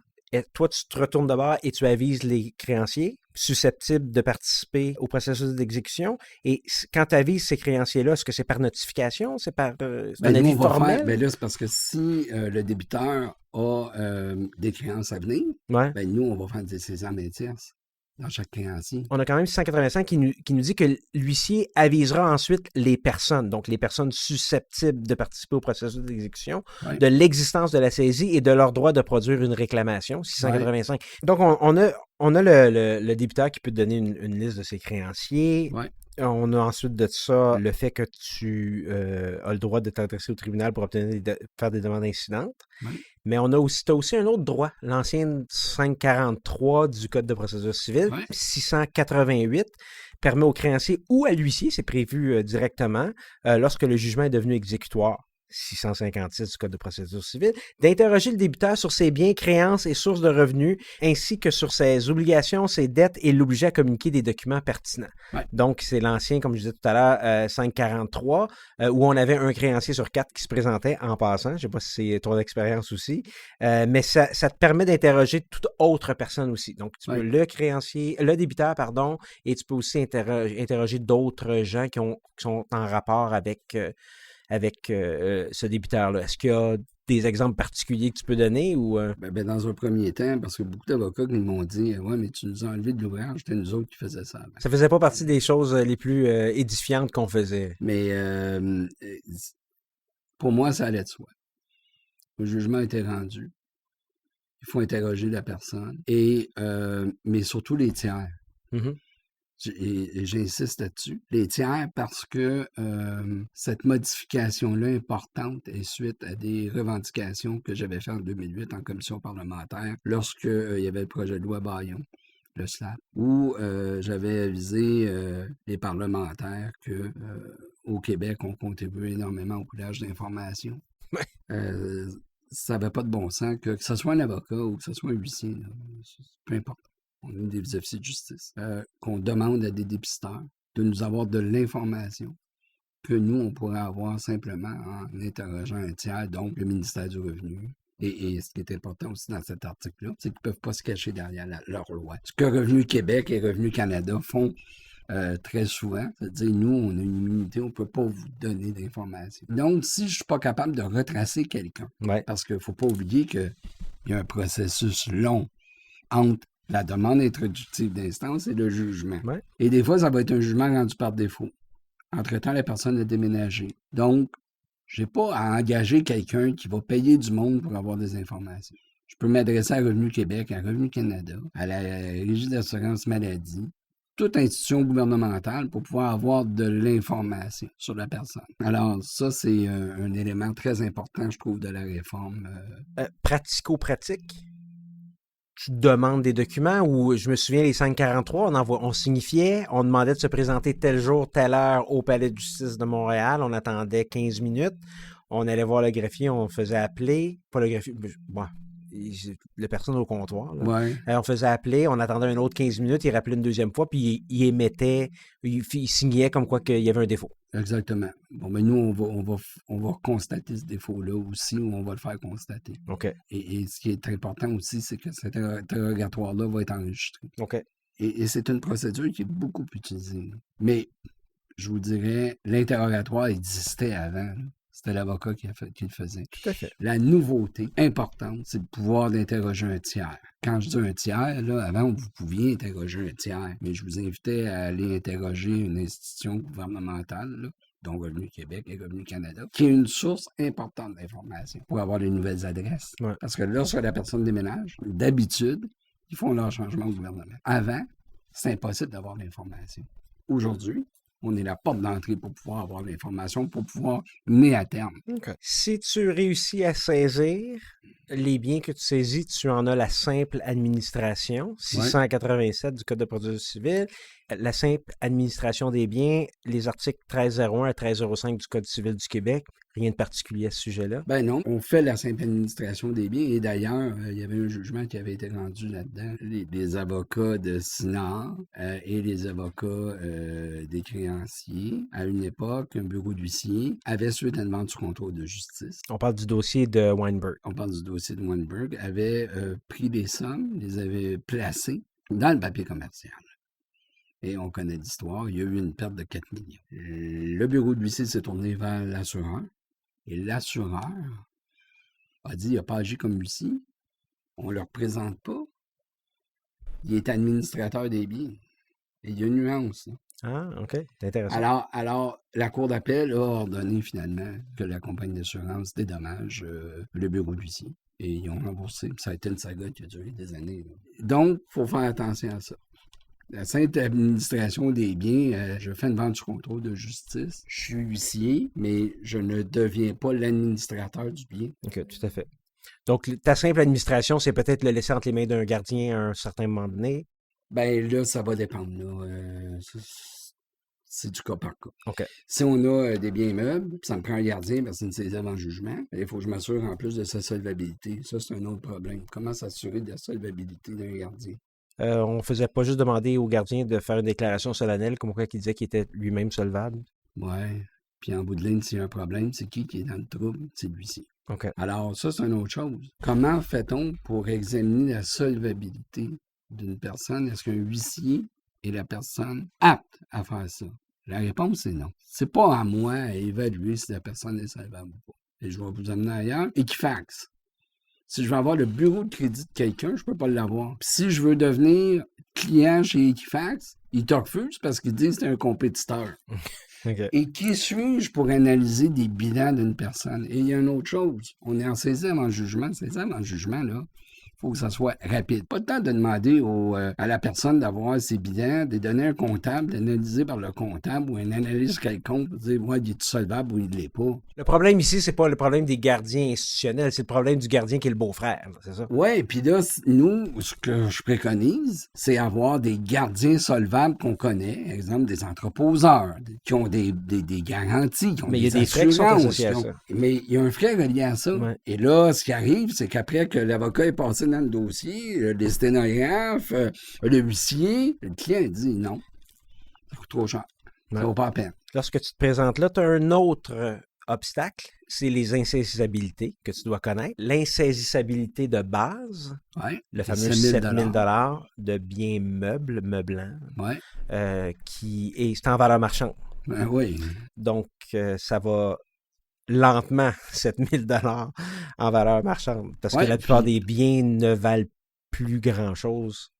toi, tu te retournes d'abord et tu avises les créanciers susceptibles de participer au processus d'exécution. Et quand tu avises ces créanciers-là, est-ce que c'est par notification? C'est par un avis formel? Là, c'est parce que si le débiteur a des créances à venir, nous, on va faire des saisies en main tierce dans chaque créancier. On a quand même 685 qui nous dit que l'huissier avisera ensuite les personnes, donc les personnes susceptibles de participer au processus d'exécution, de l'existence de la saisie et de leur droit de produire une réclamation, 685. Donc, on a le débiteur qui peut te donner une liste de ses créanciers. On a ensuite de ça le fait que tu as le droit de t'adresser au tribunal pour faire des demandes incidentes. Mais tu as aussi un autre droit, l'ancien 543 du Code de procédure civile, 688, permet au créancier ou à l'huissier, c'est prévu directement, lorsque le jugement est devenu exécutoire. 656 du Code de procédure civile, d'interroger le débiteur sur ses biens, créances et sources de revenus, ainsi que sur ses obligations, ses dettes et l'obliger à communiquer des documents pertinents. Ouais. Donc, c'est l'ancien, comme je disais tout à l'heure, 543, où on avait un créancier sur 4 qui se présentait en passant. Je ne sais pas si c'est ton expérience aussi, mais ça te permet d'interroger toute autre personne aussi. Donc, tu peux le débiteur, pardon, et tu peux aussi interroger d'autres gens qui sont en rapport avec ce débiteur-là. Est-ce qu'il y a des exemples particuliers que tu peux donner ou Ben, dans un premier temps, parce que beaucoup d'avocats qui m'ont dit « Ouais, mais tu nous as enlevé de l'ouvrage, c'était nous autres qui faisaient ça. » Ça faisait pas partie des choses les plus édifiantes qu'on faisait. Mais pour moi, ça allait de soi. Le jugement a été rendu. Il faut interroger la personne. Mais surtout les tiers. Mm-hmm. Et j'insiste là-dessus. Les tiers parce que cette modification-là importante est suite à des revendications que j'avais faites en 2008 en commission parlementaire lorsque il y avait le projet de loi Bayon, le SLAP, où j'avais avisé les parlementaires que au Québec, on contribue énormément au coulage d'informations. Ça n'avait pas de bon sens que ce soit un avocat ou que ce soit un huissier, là, peu importe. On est des officiers de justice, qu'on demande à des dépisteurs de nous avoir de l'information que nous, on pourrait avoir simplement en interrogeant un tiers, donc le ministère du Revenu. Et ce qui est important aussi dans cet article-là, c'est qu'ils ne peuvent pas se cacher derrière leur loi. Ce que Revenu Québec et Revenu Canada font très souvent, c'est-à-dire, nous, on a une immunité, on ne peut pas vous donner d'informations. Donc, si je ne suis pas capable de retracer quelqu'un, parce qu'il ne faut pas oublier qu'il y a un processus long entre la demande introductive d'instance et le jugement. Ouais. Et des fois, ça va être un jugement rendu par défaut. Entre-temps, la personne a déménagé. Donc, je n'ai pas à engager quelqu'un qui va payer du monde pour avoir des informations. Je peux m'adresser à Revenu Québec, à Revenu Canada, à la Régie d'assurance maladie, toute institution gouvernementale pour pouvoir avoir de l'information sur la personne. Alors, ça, c'est un élément très important, je trouve, de la réforme. Pratico-pratique? Tu demandes des documents ou je me souviens, les 543, on signifiait, on demandait de se présenter tel jour, telle heure au Palais de justice de Montréal. On attendait 15 minutes. On allait voir le greffier, on faisait appeler. Pas le greffier, la personne au comptoir. Ouais. On faisait appeler, on attendait un autre 15 minutes, il rappelait une deuxième fois, puis il émettait, il signait comme quoi qu'il y avait un défaut. Exactement. Bon, mais nous, on va constater ce défaut-là aussi, ou on va le faire constater. OK. Et ce qui est très important aussi, c'est que cet interrogatoire-là va être enregistré. OK. Et c'est une procédure qui est beaucoup utilisée. Mais, je vous dirais, l'interrogatoire existait avant, là. C'était l'avocat qui le faisait. Tout à fait. La nouveauté importante, c'est le pouvoir d'interroger un tiers. Quand je dis un tiers, là, avant, vous pouviez interroger un tiers, mais je vous invitais à aller interroger une institution gouvernementale, là, dont Revenu Québec et Revenu Canada, qui est une source importante d'information pour avoir les nouvelles adresses. Ouais. Parce que lorsque la personne déménage, d'habitude, ils font leur changement au gouvernement. Avant, c'est impossible d'avoir l'information. Aujourd'hui, on est la porte d'entrée pour pouvoir avoir l'information, pour pouvoir mener à terme. Okay. Si tu réussis à saisir les biens que tu saisis, tu en as la simple administration, 687 du Code de procédure civile, la simple administration des biens, les articles 1301 à 1305 du Code civil du Québec. Rien de particulier à ce sujet-là? Ben non, on fait la simple administration des biens et d'ailleurs, il y avait un jugement qui avait été rendu là-dedans. Les avocats de SINAR et les avocats des créanciers, à une époque, un bureau d'huissier avait suite à une demande sous contrôle de justice. On parle du dossier de Weinberg. On parle du dossier de Weinberg, avait pris des sommes, les avait placées dans le papier commercial. Et on connaît l'histoire, il y a eu une perte de 4 millions. Le bureau d'huissier s'est tourné vers l'assureur. Et l'assureur a dit, il n'a pas agi comme huissier. On ne le représente pas. Il est administrateur des biens. Et il y a une nuance. Là. Ah, OK. C'est intéressant. Alors, la Cour d'appel a ordonné finalement que la compagnie d'assurance dédommage le bureau d'huissier. Et ils ont remboursé. Ça a été une saga qui a duré des années. Là. Donc, il faut faire attention à ça. La simple administration des biens, je fais une vente sous contrôle de justice. Je suis huissier, mais je ne deviens pas l'administrateur du bien. OK, tout à fait. Donc, ta simple administration, c'est peut-être le laisser entre les mains d'un gardien à un certain moment donné? Ben là, ça va dépendre. Là. c'est du cas par cas. OK. Si on a des biens meubles, puis ça me prend un gardien parce que c'est une saisie avant jugement, il faut que je m'assure en plus de sa solvabilité. Ça, c'est un autre problème. Comment s'assurer de la solvabilité d'un gardien? On faisait pas juste demander au gardien de faire une déclaration solennelle comme quoi qu'il disait qu'il était lui-même solvable. Ouais. Puis en bout de ligne, s'il y a un problème, c'est qui est dans le trouble? C'est l'huissier. OK. Alors, ça, c'est une autre chose. Comment fait-on pour examiner la solvabilité d'une personne? Est-ce qu'un huissier est la personne apte à faire ça? La réponse est non. C'est pas à moi à évaluer si la personne est solvable ou pas. Et je vais vous amener ailleurs. Equifax. Si je veux avoir le bureau de crédit de quelqu'un, je peux pas l'avoir. Puis si je veux devenir client chez Equifax, ils te refusent parce qu'ils disent que c'est un compétiteur. OK. Et qui suis-je pour analyser des bilans d'une personne? Et il y a une autre chose. On est en saisie avant jugement. Saisie avant jugement, là, il faut que ça soit rapide. Pas le temps de demander à la personne d'avoir ses bilans, de donner un comptable, d'analyser par le comptable ou un analyste quelconque pour dire, ouais, il est solvable ou il ne l'est pas. Le problème ici, c'est pas le problème des gardiens institutionnels, c'est le problème du gardien qui est le beau-frère, c'est ça? Oui, puis là, nous, ce que je préconise, c'est avoir des gardiens solvables qu'on connaît, exemple des entreposeurs, qui ont des garanties, qui ont Mais il y a des des frais qui sont assurances, associés à ça. Mais il y a un frais relié à ça. Ouais. Et là, ce qui arrive, c'est qu'après que l'avocat est passé dans le dossier, les sténographes, le huissier, le client dit non, ça coûte trop cher, ça vaut pas la peine. Lorsque tu te présentes là, tu as un autre obstacle, c'est les insaisissabilités que tu dois connaître. L'insaisissabilité de base, Ouais, le fameux 7 000 de biens meublants, qui est en valeur marchande. Ben oui. Donc, ça va lentement, 7 000 en valeur marchande. Parce que la plupart des biens ne valent plus grand-chose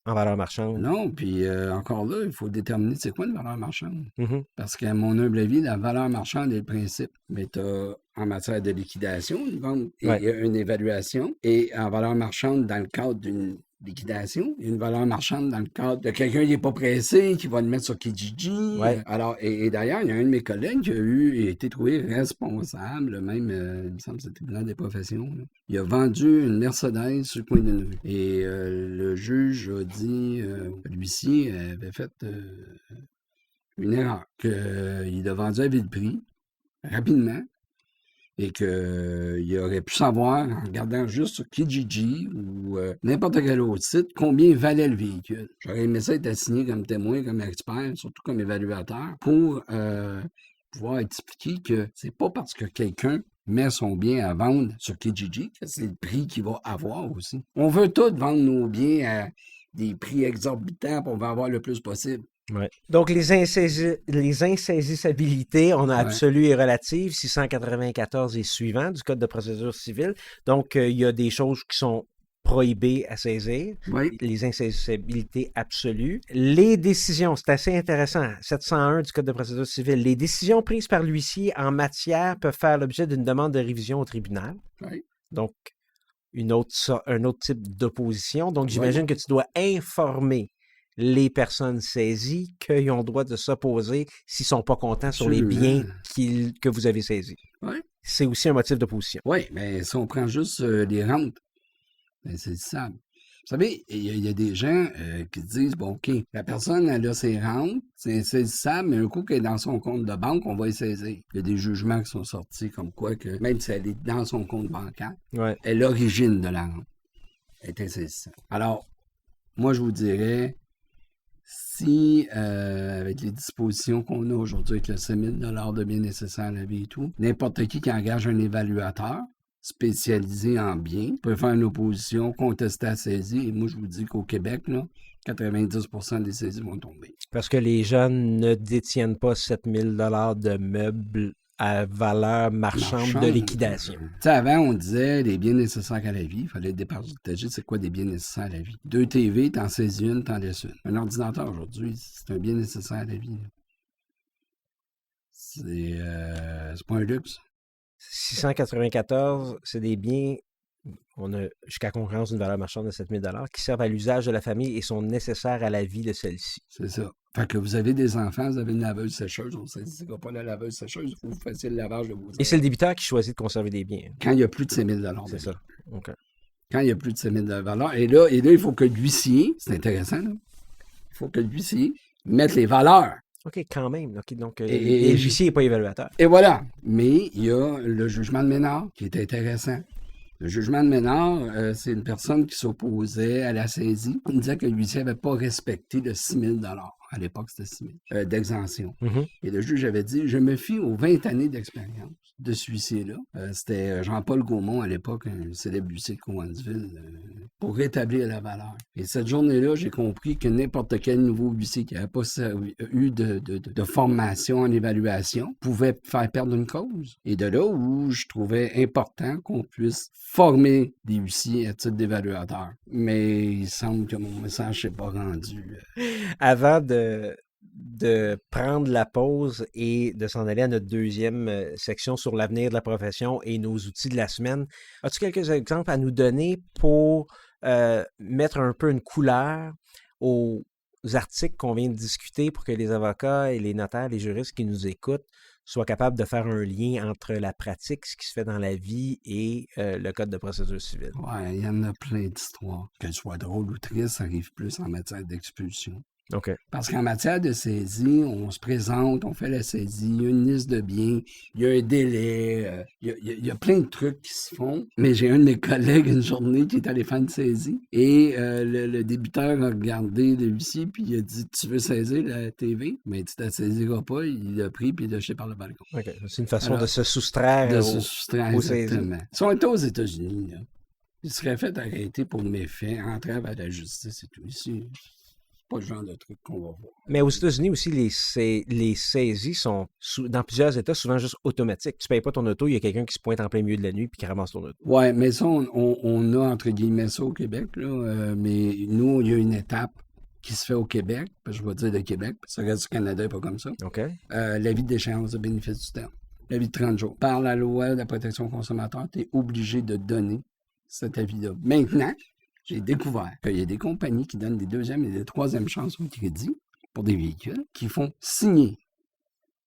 en valeur marchande. Non, puis encore là, il faut déterminer c'est quoi une valeur marchande. Mm-hmm. Parce qu'à mon humble avis, la valeur marchande est le principe. Mais tu as en matière de liquidation, une vente et une évaluation. Et en valeur marchande, dans le cadre d'une liquidation, une valeur marchande dans le cadre de quelqu'un qui n'est pas pressé, qui va le mettre sur Kijiji. Alors, et d'ailleurs, il y a un de mes collègues qui a été trouvé responsable, même, il me semble que c'était bilan des professions. Là. Il a vendu une Mercedes sur le coin d'une rue. Et le juge a dit, l'huissier avait fait une erreur, qu'il a vendu à vil prix, rapidement, et qu'il aurait pu savoir, en regardant juste sur Kijiji ou n'importe quel autre site, combien valait le véhicule. J'aurais aimé ça être assigné comme témoin, comme expert, surtout comme évaluateur, pour pouvoir expliquer que c'est pas parce que quelqu'un met son bien à vendre sur Kijiji que c'est le prix qu'il va avoir aussi. On veut tous vendre nos biens à des prix exorbitants pour en avoir le plus possible. Ouais. Donc, les insaisissabilités, on a absolu et relative, 694 et suivant du Code de procédure civile. Donc, il y a des choses qui sont prohibées à saisir. Les insaisissabilités absolues. Les décisions, c'est assez intéressant, 701 du Code de procédure civile. Les décisions prises par l'huissier en matière peuvent faire l'objet d'une demande de révision au tribunal. Donc, un autre type d'opposition. Donc, j'imagine que tu dois informer les personnes saisies qu'ils ont le droit de s'opposer s'ils ne sont pas contents sur les biens que vous avez saisis. C'est aussi un motif d'opposition. Oui, mais si on prend juste les rentes, ben c'est ça. Vous savez, il y a des gens qui disent, bon, OK, la personne, elle a ses rentes, c'est insaisissable, mais un coup qu'elle est dans son compte de banque, on va y saisir. Il y a des jugements qui sont sortis comme quoi que, même si elle est dans son compte bancaire, elle est l'origine de la rente. Elle est insaisissable. Alors, moi, je vous dirais, si, avec les dispositions qu'on a aujourd'hui avec le 7 000 de biens nécessaires à la vie et tout, n'importe qui engage un évaluateur spécialisé en biens peut faire une opposition, contester la saisie. Et moi, je vous dis qu'au Québec, là, 90% des saisies vont tomber. Parce que les jeunes ne détiennent pas 7 000 de meubles à valeur marchande de liquidation. Tu sais, avant, on disait les biens nécessaires à la vie. Il fallait départager c'est quoi des biens nécessaires à la vie. 2 TV, t'en saisis une, t'en laisses une. Un ordinateur, aujourd'hui, c'est un bien nécessaire à la vie. C'est pas un luxe. 694, c'est des biens, on a jusqu'à concurrence d'une valeur marchande de 7 000 qui servent à l'usage de la famille et sont nécessaires à la vie de celle-ci. C'est ça. Fait que vous avez des enfants, vous avez une laveuse sécheuse, on ne saisira pas la laveuse sécheuse, il faut que vous fassiez le lavage de vos enfants. Et c'est le débiteur qui choisit de conserver des biens. Quand il y a plus de 7 000 c'est ça. Okay. Quand il y a plus de 7 000 valeur. Et là, il faut que l'huissier, c'est intéressant, là, il faut que l'huissier mette les valeurs OK, quand même. OK, donc, Et l'huissier n'est pas évaluateur. Et voilà. Mais il y a le jugement de Ménard qui est intéressant. Le jugement de Ménard, c'est une personne qui s'opposait à la saisie. Il disait que l'huissier n'avait pas respecté le 6 000 à l'époque, c'était 6 000 d'exemption. Mhm. Et le juge avait dit, je me fie aux 20 années d'expérience de ce huissier-là. C'était Jean-Paul Gaumont, à l'époque, un célèbre huissier de Cowansville, pour rétablir la valeur. Et cette journée-là, j'ai compris que n'importe quel nouveau huissier qui n'avait pas eu de formation en évaluation pouvait faire perdre une cause. Et de là où je trouvais important qu'on puisse former des huissiers à titre d'évaluateur. Mais il semble que mon message s'est pas rendu. Avant de prendre la pause et de s'en aller à notre deuxième section sur l'avenir de la profession et nos outils de la semaine, as-tu quelques exemples à nous donner pour mettre un peu une couleur aux articles qu'on vient de discuter pour que les avocats et les notaires, les juristes qui nous écoutent soient capables de faire un lien entre la pratique, ce qui se fait dans la vie et le code de procédure civile? Ouais, il y en a plein d'histoires. Qu'elles soient drôles ou tristes, ça arrive plus en matière d'expulsion. OK. Parce qu'en matière de saisie, on se présente, on fait la saisie, il y a une liste de biens, il y a un délai, il y a plein de trucs qui se font. Mais j'ai un de mes collègues une journée qui est allé faire une saisie et le débiteur a regardé l'huissier puis il a dit « Tu veux saisir la TV? » Mais tu ne la saisiras pas. Il l'a pris puis il l'a jeté par le balcon. OK. C'est une façon de se soustraire aux exactement. Si on était aux États-Unis, là, il serait fait arrêter pour méfait, entrave à la justice et tout. Ici, pas le genre de truc qu'on va voir. Mais aux États-Unis aussi, les saisies sont, dans plusieurs États, souvent juste automatiques. Tu ne payes pas ton auto, il y a quelqu'un qui se pointe en plein milieu de la nuit puis qui ramasse ton auto. Oui, mais ça, on a entre guillemets ça au Québec, là, mais nous, il y a une étape qui se fait au Québec, je vais dire le Québec, parce que le reste du Canada n'est pas comme ça. OK. L'avis de déchéance de bénéfice du terme. L'avis de 30 jours. Par la loi de la protection consommateur, tu es obligé de donner cet avis-là. Maintenant, j'ai découvert qu'il y a des compagnies qui donnent des deuxièmes et des troisièmes chances au crédit pour des véhicules qui font signer,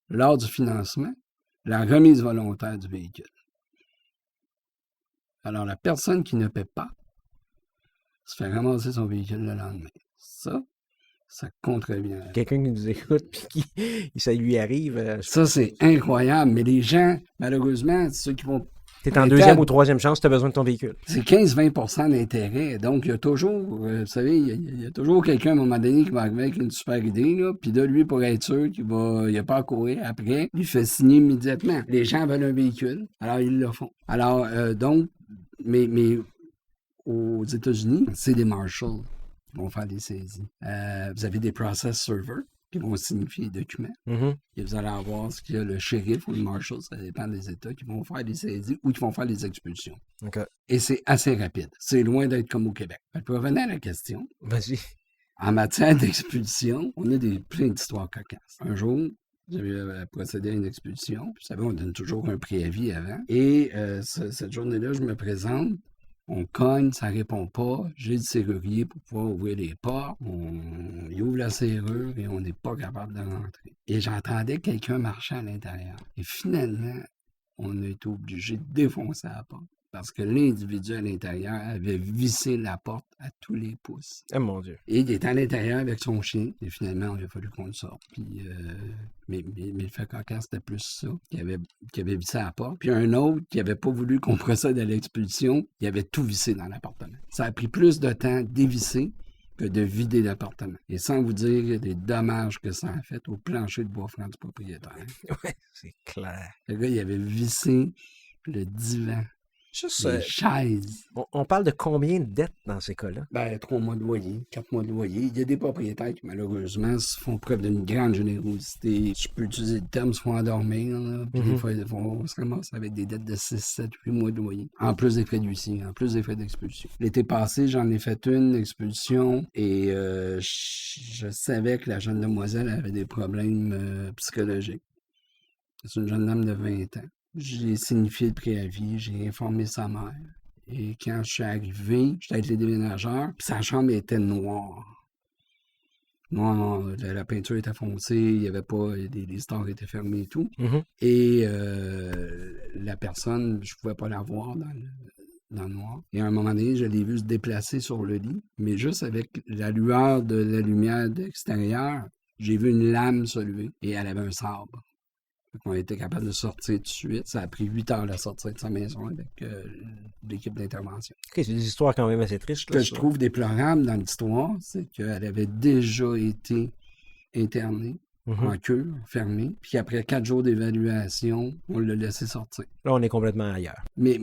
lors du financement, la remise volontaire du véhicule. Alors, la personne qui ne paie pas se fait ramasser son véhicule le lendemain. Ça contrevient. Quelqu'un qui nous écoute puis qui ça lui arrive. Ça, c'est incroyable. Mais les gens, malheureusement, ceux qui vont... T'es en deuxième ou troisième chance, tu as besoin de ton véhicule. C'est 15-20% d'intérêt. Donc, il y a toujours, vous savez, il y a toujours quelqu'un à un moment donné qui va arriver avec une super idée, là, puis là, lui, pour être sûr qu'il n'a pas à courir après, il fait signer immédiatement. Les gens veulent un véhicule, alors ils le font. Alors, donc, mais aux États-Unis, c'est des marshals qui vont faire des saisies. Vous avez des process servers qui vont signifier les documents. Mm-hmm. Et vous allez avoir ce qu'il y a le shérif ou le marshal, ça dépend des États, qui vont faire des saisies ou qui vont faire des expulsions. Okay. Et c'est assez rapide. C'est loin d'être comme au Québec. Pour revenir à la question, vas-y. En matière d'expulsion, on a plein d'histoires cocasses. Un jour, j'avais procédé à une expulsion. Vous savez, on donne toujours un préavis avant. Et cette journée-là, je me présente. On cogne, ça répond pas. J'ai le serrurier pour pouvoir ouvrir les portes. Il ouvre la serrure et on n'est pas capable de rentrer. Et j'entendais quelqu'un marcher à l'intérieur. Et finalement, on a été obligé de défoncer la porte parce que l'individu à l'intérieur avait vissé la porte à tous les pouces. Oh mon Dieu. Et il était à l'intérieur avec son chien. Et finalement, il a fallu qu'on le sorte. Puis, mais le fait cocasse, c'était plus ça, qui avait vissé la porte. Puis un autre qui n'avait pas voulu qu'on procède à l'expulsion, il avait tout vissé dans l'appartement. Ça a pris plus de temps d'évisser que de vider l'appartement. Et sans vous dire les dommages que ça a fait au plancher de bois franc du propriétaire. Oui, c'est clair. Le gars, il avait vissé le divan. Juste, les chaises. On parle de combien de dettes dans ces cas-là? 3 mois de loyer, 4 mois de loyer. Il y a des propriétaires qui, malheureusement, font preuve d'une grande générosité. Je peux utiliser le terme, se font endormir. Là, puis des fois, ils vont se ramasser avec des dettes de 6, 7, 8 mois de loyer. En plus des frais d'huissier, en plus des frais d'expulsion. L'été passé, j'en ai fait une expulsion et je savais que la jeune demoiselle avait des problèmes psychologiques. C'est une jeune dame de 20 ans. J'ai signifié le préavis, j'ai informé sa mère. Et quand je suis arrivé, j'étais avec les déménageurs, puis sa chambre était noire. Non, la peinture était foncée, il n'y avait pas, les stores étaient fermés et tout. Mm-hmm. Et la personne, je ne pouvais pas la voir dans le noir. Et à un moment donné, je l'ai vu se déplacer sur le lit, mais juste avec la lueur de la lumière extérieure, J'ai vu une lame se lever et elle avait un sabre. On a été capable de sortir tout de suite. Ça a pris 8 heures de sortir de sa maison avec l'équipe d'intervention. OK, c'est des histoires quand même assez tristes. Ce que je trouve déplorable dans l'histoire, c'est qu'elle avait déjà été internée en cure, fermée, puis après 4 jours d'évaluation, on l'a laissé sortir. Là, on est complètement ailleurs. Mais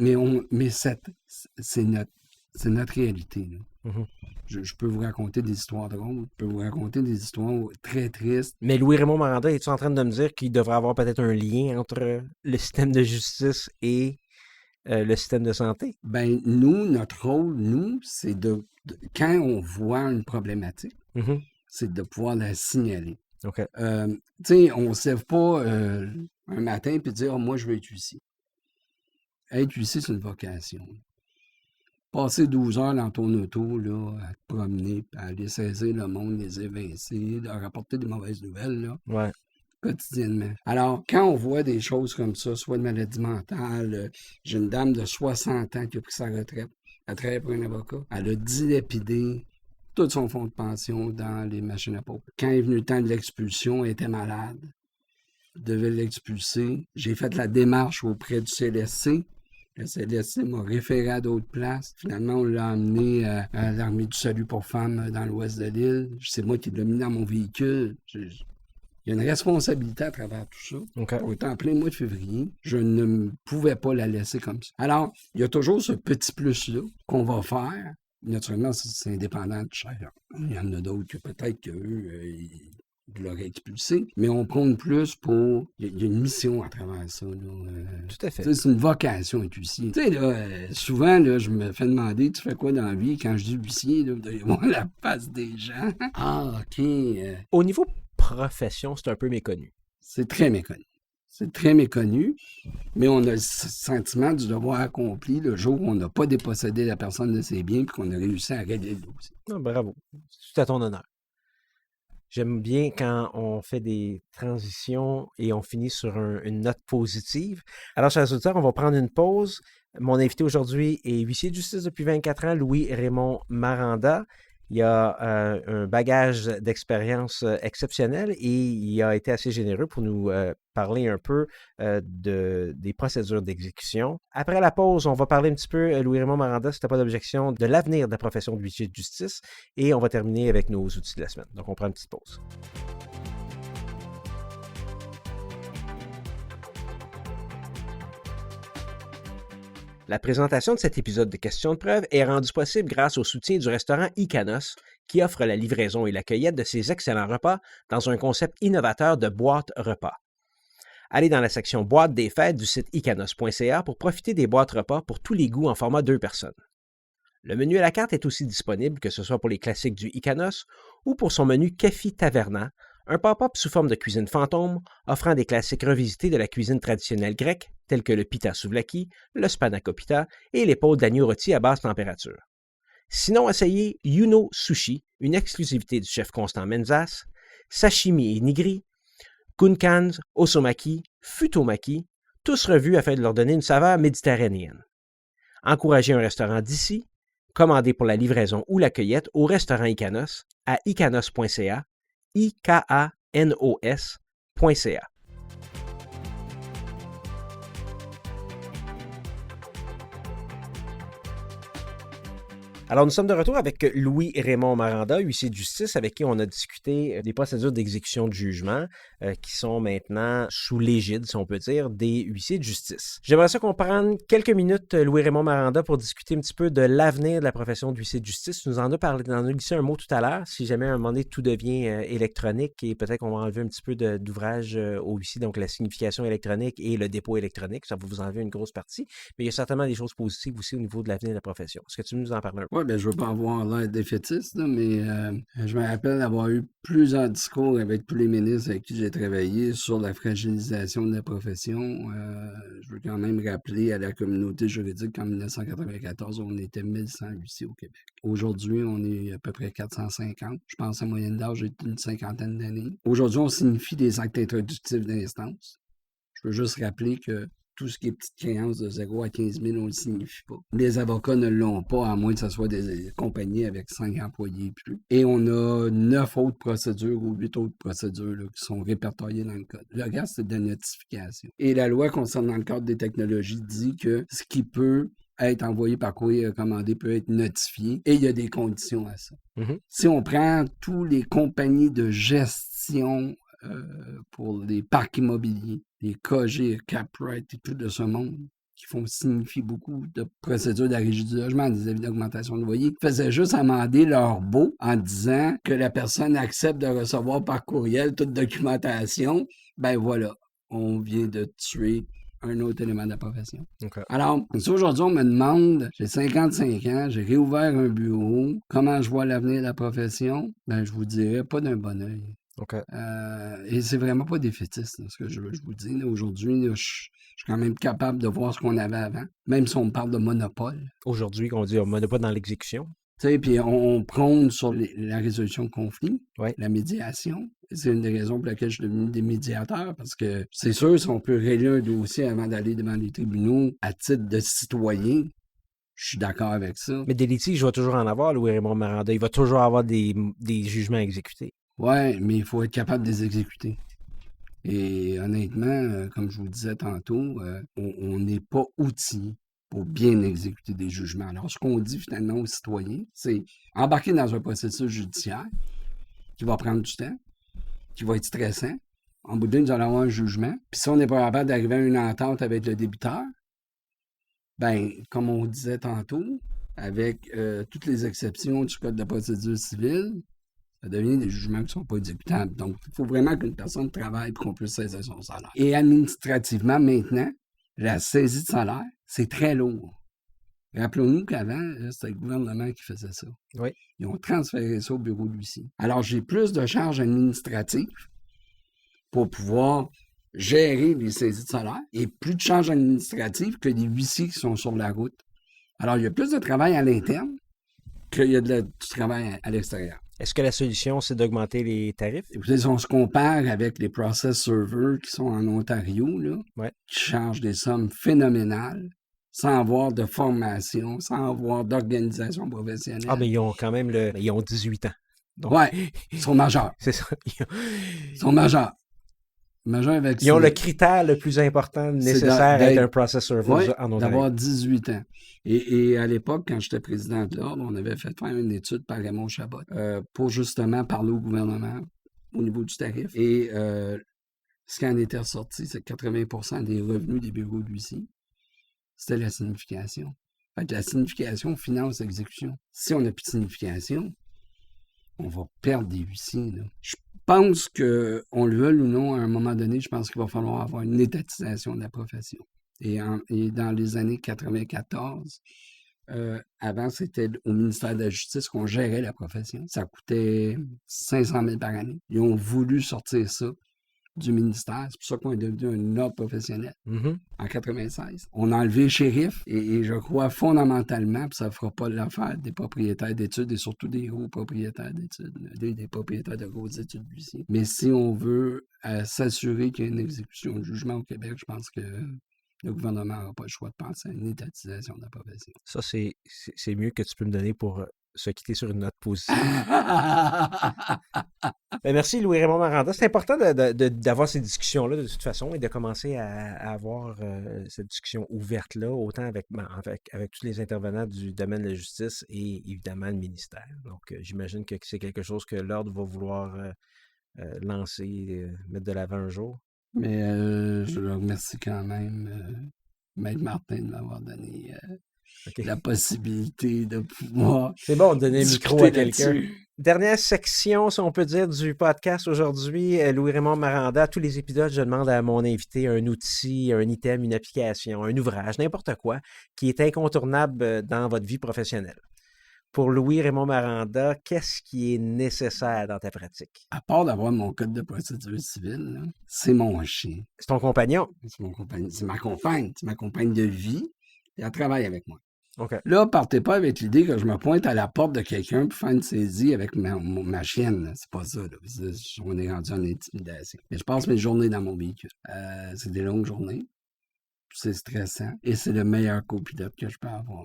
c'est notre réalité. Là. Je peux vous raconter des histoires drôles, je peux vous raconter des histoires très tristes. Mais Louis-Raymond Maranda, es-tu en train de me dire qu'il devrait avoir peut-être un lien entre le système de justice et le système de santé? Ben, notre rôle, c'est quand on voit une problématique, c'est de pouvoir la signaler. OK. Tu sais, on ne se lève pas un matin et dire « moi, je veux être huissier ». Être huissier, c'est une vocation. Passer 12 heures dans ton auto, là, à te promener, à aller saisir le monde, les évincer, leur rapporter des mauvaises nouvelles, là, quotidiennement. Alors, quand on voit des choses comme ça, soit de maladie mentale, j'ai une dame de 60 ans qui a pris sa retraite, elle travaille pour un avocat, elle a dilapidé tout son fonds de pension dans les machines à paupières. Quand est venu le temps de l'expulsion, elle était malade, devait l'expulser. J'ai fait la démarche auprès du CLSC. Le CLSC m'a référé à d'autres places. Finalement, on l'a amené à l'Armée du Salut pour femmes dans l'ouest de l'île. C'est moi qui l'ai mis dans mon véhicule. Il y a une responsabilité à travers tout ça. Okay. On était en plein mois de février. Je ne pouvais pas la laisser comme ça. Alors, il y a toujours ce petit plus-là qu'on va faire. Naturellement, c'est indépendant de chacun. Il y en a d'autres que peut-être qu'eux, ils l'auraient expulsé. Mais on prône plus pour... Il y a une mission à travers ça. Là. Tout à fait. C'est une vocation, être huissier. Tu sais, là, souvent, là, je me fais demander, tu fais quoi dans la vie? Quand je dis huissier, là, vous devez voir la face des gens. Ah, OK. Au niveau profession, c'est un peu méconnu. C'est très méconnu. C'est très méconnu, mais on a le sentiment du devoir accompli le jour où on n'a pas dépossédé la personne de ses biens et qu'on a réussi à régler le dossier. Ah, bravo. C'est tout à ton honneur. J'aime bien quand on fait des transitions et on finit sur une note positive. Alors, chers auditeurs, on va prendre une pause. Mon invité aujourd'hui est huissier de justice depuis 24 ans, Louis-Raymond Maranda. Il a un bagage d'expérience exceptionnel et il a été assez généreux pour nous parler un peu des procédures d'exécution. Après la pause, on va parler un petit peu, Louis-Raymond Maranda, si tu n'as pas d'objection, de l'avenir de la profession de huissier de justice et on va terminer avec nos outils de la semaine. Donc, on prend une petite pause. La présentation de cet épisode de Questions de preuve est rendue possible grâce au soutien du restaurant Icanos, qui offre la livraison et la cueillette de ses excellents repas dans un concept innovateur de boîte repas. Allez dans la section boîte des fêtes du site icanos.ca pour profiter des boîtes repas pour tous les goûts en format 2 personnes. Le menu à la carte est aussi disponible, que ce soit pour les classiques du Icanos ou pour son menu Café Taverna, un pop-up sous forme de cuisine fantôme offrant des classiques revisités de la cuisine traditionnelle grecque, tels que le pita souvlaki, le spanakopita et l'épaule d'agneau rôti à basse température. Sinon, essayez Yuno Sushi, une exclusivité du chef Constant Menzas, Sashimi et Nigiri, Kunkans, Osomaki, Futomaki, tous revus afin de leur donner une saveur méditerranéenne. Encouragez un restaurant d'ici, commandez pour la livraison ou la cueillette au restaurant Icanos à icanos.ca, ikanos.ca. Alors, nous sommes de retour avec Louis-Raymond Maranda, huissier de justice, avec qui on a discuté des procédures d'exécution de jugement qui sont maintenant sous l'égide, si on peut dire, des huissiers de justice. J'aimerais ça qu'on prenne quelques minutes, Louis-Raymond Maranda, pour discuter un petit peu de l'avenir de la profession de huissier de justice. Tu nous en as parlé, en as glissé un mot tout à l'heure. Si jamais à un moment donné tout devient électronique et peut-être qu'on va enlever un petit peu d'ouvrage au huissier, donc la signification électronique et le dépôt électronique, ça va vous enlever une grosse partie. Mais il y a certainement des choses positives aussi au niveau de l'avenir de la profession. Est-ce que tu nous en parles un peu? Oui, bien, je ne veux pas avoir l'air défaitiste, là, mais je me rappelle avoir eu plusieurs discours avec tous les ministres avec qui j'ai travaillé sur la fragilisation de la profession. Je veux quand même rappeler à la communauté juridique qu'en 1994, on était 1100 huissiers au Québec. Aujourd'hui, on est à peu près 450. Je pense que la moyenne d'âge est une cinquantaine d'années. Aujourd'hui, on signifie des actes introductifs d'instance. Je veux juste rappeler que tout ce qui est petite créance de 0 à 15 000, on ne le signifie pas. Les avocats ne l'ont pas, à moins que ce soit des compagnies avec 5 employés et plus. Et on a 9 autres procédures ou 8 autres procédures là, qui sont répertoriées dans le code. Le reste, c'est de la notification. Et la loi concernant le cadre des technologies dit que ce qui peut être envoyé par courrier recommandé peut être notifié et il y a des conditions à ça. Mhm. Si on prend tous les compagnies de gestion pour les parcs immobiliers, les KG, Caprite et tout de ce monde, qui font signifier beaucoup de procédures de la Régie du logement, des avis d'augmentation de loyer, faisaient juste amender leur baux en disant que la personne accepte de recevoir par courriel toute documentation, ben voilà, on vient de tuer un autre élément de la profession. Okay. Alors, si aujourd'hui on me demande, j'ai 55 ans, j'ai réouvert un bureau, comment je vois l'avenir de la profession, ben je vous dirais pas d'un bon œil. Okay. Et c'est vraiment pas défaitiste, là, ce que je vous dis. Là, aujourd'hui, là, je suis quand même capable de voir ce qu'on avait avant, même si on me parle de monopole. Aujourd'hui, on dit on ne pas dans l'exécution. Tu sais, puis on prône sur la résolution de conflits, Ouais. la médiation. C'est une des raisons pour lesquelles je suis devenu des médiateurs, parce que c'est sûr, si on peut régler un dossier avant d'aller devant les tribunaux à titre de citoyen, je suis d'accord avec ça. Mais des litiges, il va toujours en avoir, Louis-Raymond Maranda. Il va toujours avoir des jugements exécutés. Oui, mais il faut être capable de les exécuter. Et honnêtement, comme je vous le disais tantôt, on n'est pas outillé pour bien exécuter des jugements. Alors, ce qu'on dit finalement aux citoyens, c'est embarquer dans un processus judiciaire qui va prendre du temps, qui va être stressant. En bout de ligne, nous allons avoir un jugement. Puis si on n'est pas capable d'arriver à une entente avec le débiteur, ben, comme on disait tantôt, avec toutes les exceptions du Code de procédure civile, ça devient des jugements qui ne sont pas exécutables. Donc, il faut vraiment qu'une personne travaille pour qu'on puisse saisir son salaire. Et administrativement, maintenant, la saisie de salaire, c'est très lourd. Rappelons-nous qu'avant, c'était le gouvernement qui faisait ça. Oui. Ils ont transféré ça au bureau de l'huissier. Alors, j'ai plus de charges administratives pour pouvoir gérer les saisies de salaire et plus de charges administratives que les huissiers qui sont sur la route. Alors, il y a plus de travail à l'interne qu'il y a du travail à l'extérieur. Est-ce que la solution, c'est d'augmenter les tarifs? Écoutez, si on se compare avec les process servers qui sont en Ontario, là, Ouais. qui chargent des sommes phénoménales, sans avoir de formation, sans avoir d'organisation professionnelle. Ah, mais ils ont quand même ils ont 18 ans. Donc, ouais, ils sont majeurs. C'est ça. Ils sont majeurs. Avec ils ont le critère le plus important nécessaire à être un process server en Ontario. D'avoir 18 ans. Et à l'époque, quand j'étais président de l'Ordre, on avait fait faire une étude par Raymond Chabot pour justement parler au gouvernement au niveau du tarif. Et ce qui en était ressorti, c'est que 80% des revenus des bureaux d'huissier, c'était la signification. Fait que la signification finance l'exécution. Si on n'a plus de signification, on va perdre des huissiers. Là. Je pense qu'on le veuille ou non, à un moment donné, je pense qu'il va falloir avoir une étatisation de la profession. Et dans les années 94, avant, c'était au ministère de la Justice qu'on gérait la profession. Ça coûtait 500 000 par année. Ils ont voulu sortir ça du ministère. C'est pour ça qu'on est devenu un ordre professionnel en 96. On a enlevé le shérif et je crois fondamentalement, puis ça ne fera pas l'affaire des propriétaires d'études et surtout des gros propriétaires d'études, des propriétaires de grosses études d'huissier. Mais si on veut s'assurer qu'il y a une exécution de jugement au Québec, je pense que le gouvernement n'aura pas le choix de penser à une étatisation de la profession. Ça, c'est mieux que tu peux me donner pour se quitter sur une note positive. Merci Louis-Raymond Maranda. C'est important d'avoir ces discussions-là de toute façon et de commencer à avoir cette discussion ouverte-là, autant avec tous les intervenants du domaine de la justice et évidemment le ministère. Donc, j'imagine que c'est quelque chose que l'Ordre va vouloir lancer, mettre de l'avant un jour. Mais je le remercie quand même, Maître Martin, de m'avoir donné la possibilité de pouvoir. C'est bon de donner le micro à quelqu'un. Dernière section, si on peut dire, du podcast aujourd'hui. Louis-Raymond Maranda, à tous les épisodes, je demande à mon invité un outil, un item, une application, un ouvrage, n'importe quoi, qui est incontournable dans votre vie professionnelle. Pour Louis-Raymond Maranda, qu'est-ce qui est nécessaire dans ta pratique? À part d'avoir mon code de procédure civile, là, c'est mon chien. C'est ton compagnon? C'est mon compagnon. C'est ma compagne. C'est ma compagne de vie. Et elle travaille avec moi. Okay. Là, partez pas avec l'idée que je me pointe à la porte de quelqu'un pour faire une saisie avec ma chienne. C'est pas ça. Là. On est rendu en intimidation. Mais je passe mes journées dans mon véhicule. C'est des longues journées. c'est stressant. Et c'est le meilleur copilote que je peux avoir.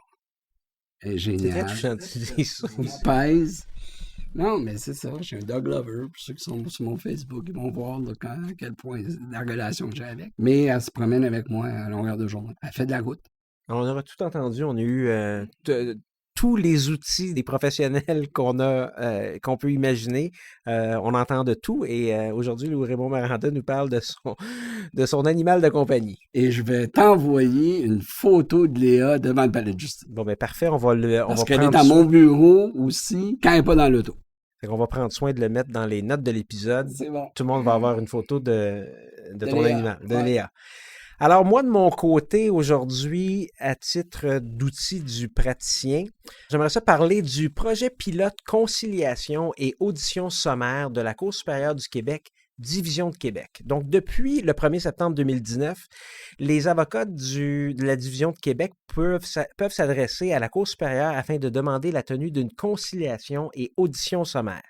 Elle est C'est très génial. touchant de dire ça Il aussi. pèse. Non, mais c'est ça. Je suis un dog lover. Pour ceux qui sont sur mon Facebook, ils vont voir là, à quel point la relation que j'ai avec. Mais elle se promène avec moi à longueur de journée. Elle fait de la route. On aura tout entendu. On a eu tous les outils des professionnels qu'on peut imaginer. On entend de tout. Et aujourd'hui, Louis-Raymond Maranda nous parle de son animal de compagnie. Et je vais t'envoyer une photo de Léa devant le palais de justice. Bon, ben parfait. On va Parce qu'elle prendre est à soin. mon bureau aussi quand elle n'est pas dans l'auto. Fait qu'on va prendre soin de le mettre dans les notes de l'épisode. C'est bon. Tout le monde va avoir une photo de ton Léa, animal, de ouais. Léa. Alors moi, de mon côté, aujourd'hui, à titre d'outil du praticien, j'aimerais ça parler du projet pilote conciliation et audition sommaire de la Cour supérieure du Québec, Division de Québec. Donc, depuis le 1er septembre 2019, les avocats de la Division de Québec peuvent s'adresser à la Cour supérieure afin de demander la tenue d'une conciliation et audition sommaire.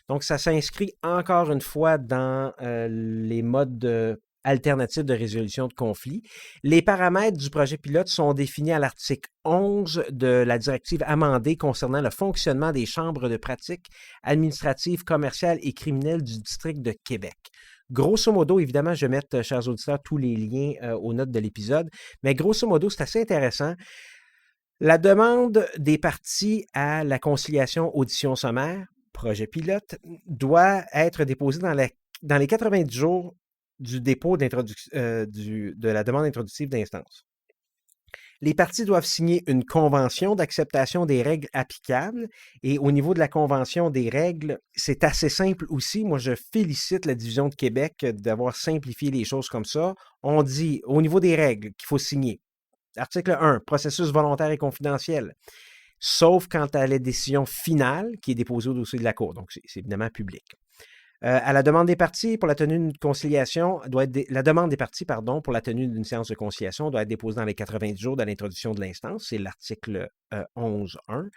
Donc, ça s'inscrit encore une fois dans les modes alternatifs de résolution de conflits. Les paramètres du projet pilote sont définis à l'article 11 de la directive amendée concernant le fonctionnement des chambres de pratique administratives, commerciales et criminelles du district de Québec. Grosso modo, évidemment, je vais mettre, chers auditeurs, tous les liens aux notes de l'épisode, mais grosso modo, c'est assez intéressant. La demande des parties à la conciliation audition sommaire, projet pilote, doit être déposée dans les 90 jours du dépôt de la demande introductive d'instance. Les parties doivent signer une convention d'acceptation des règles applicables et au niveau de la convention des règles, c'est assez simple aussi. Moi, je félicite la Division de Québec d'avoir simplifié les choses comme ça. On dit au niveau des règles qu'il faut signer. Article 1, processus volontaire et confidentiel, sauf quant à la décision finale qui est déposée au dossier de la Cour. Donc, c'est évidemment public. À la demande des parties pour la tenue d'une conciliation, la demande des parties, pour la tenue d'une séance de conciliation doit être déposée dans les 90 jours de l'introduction de l'instance. C'est l'article 11.1.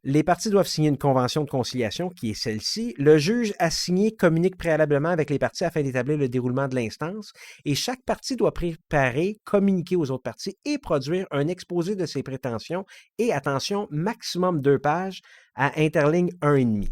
Les parties doivent signer une convention de conciliation qui est celle-ci. Le juge assigné communique préalablement avec les parties afin d'établir le déroulement de l'instance et chaque partie doit préparer, communiquer aux autres parties et produire un exposé de ses prétentions et, attention, maximum 2 pages à interligne 1,5.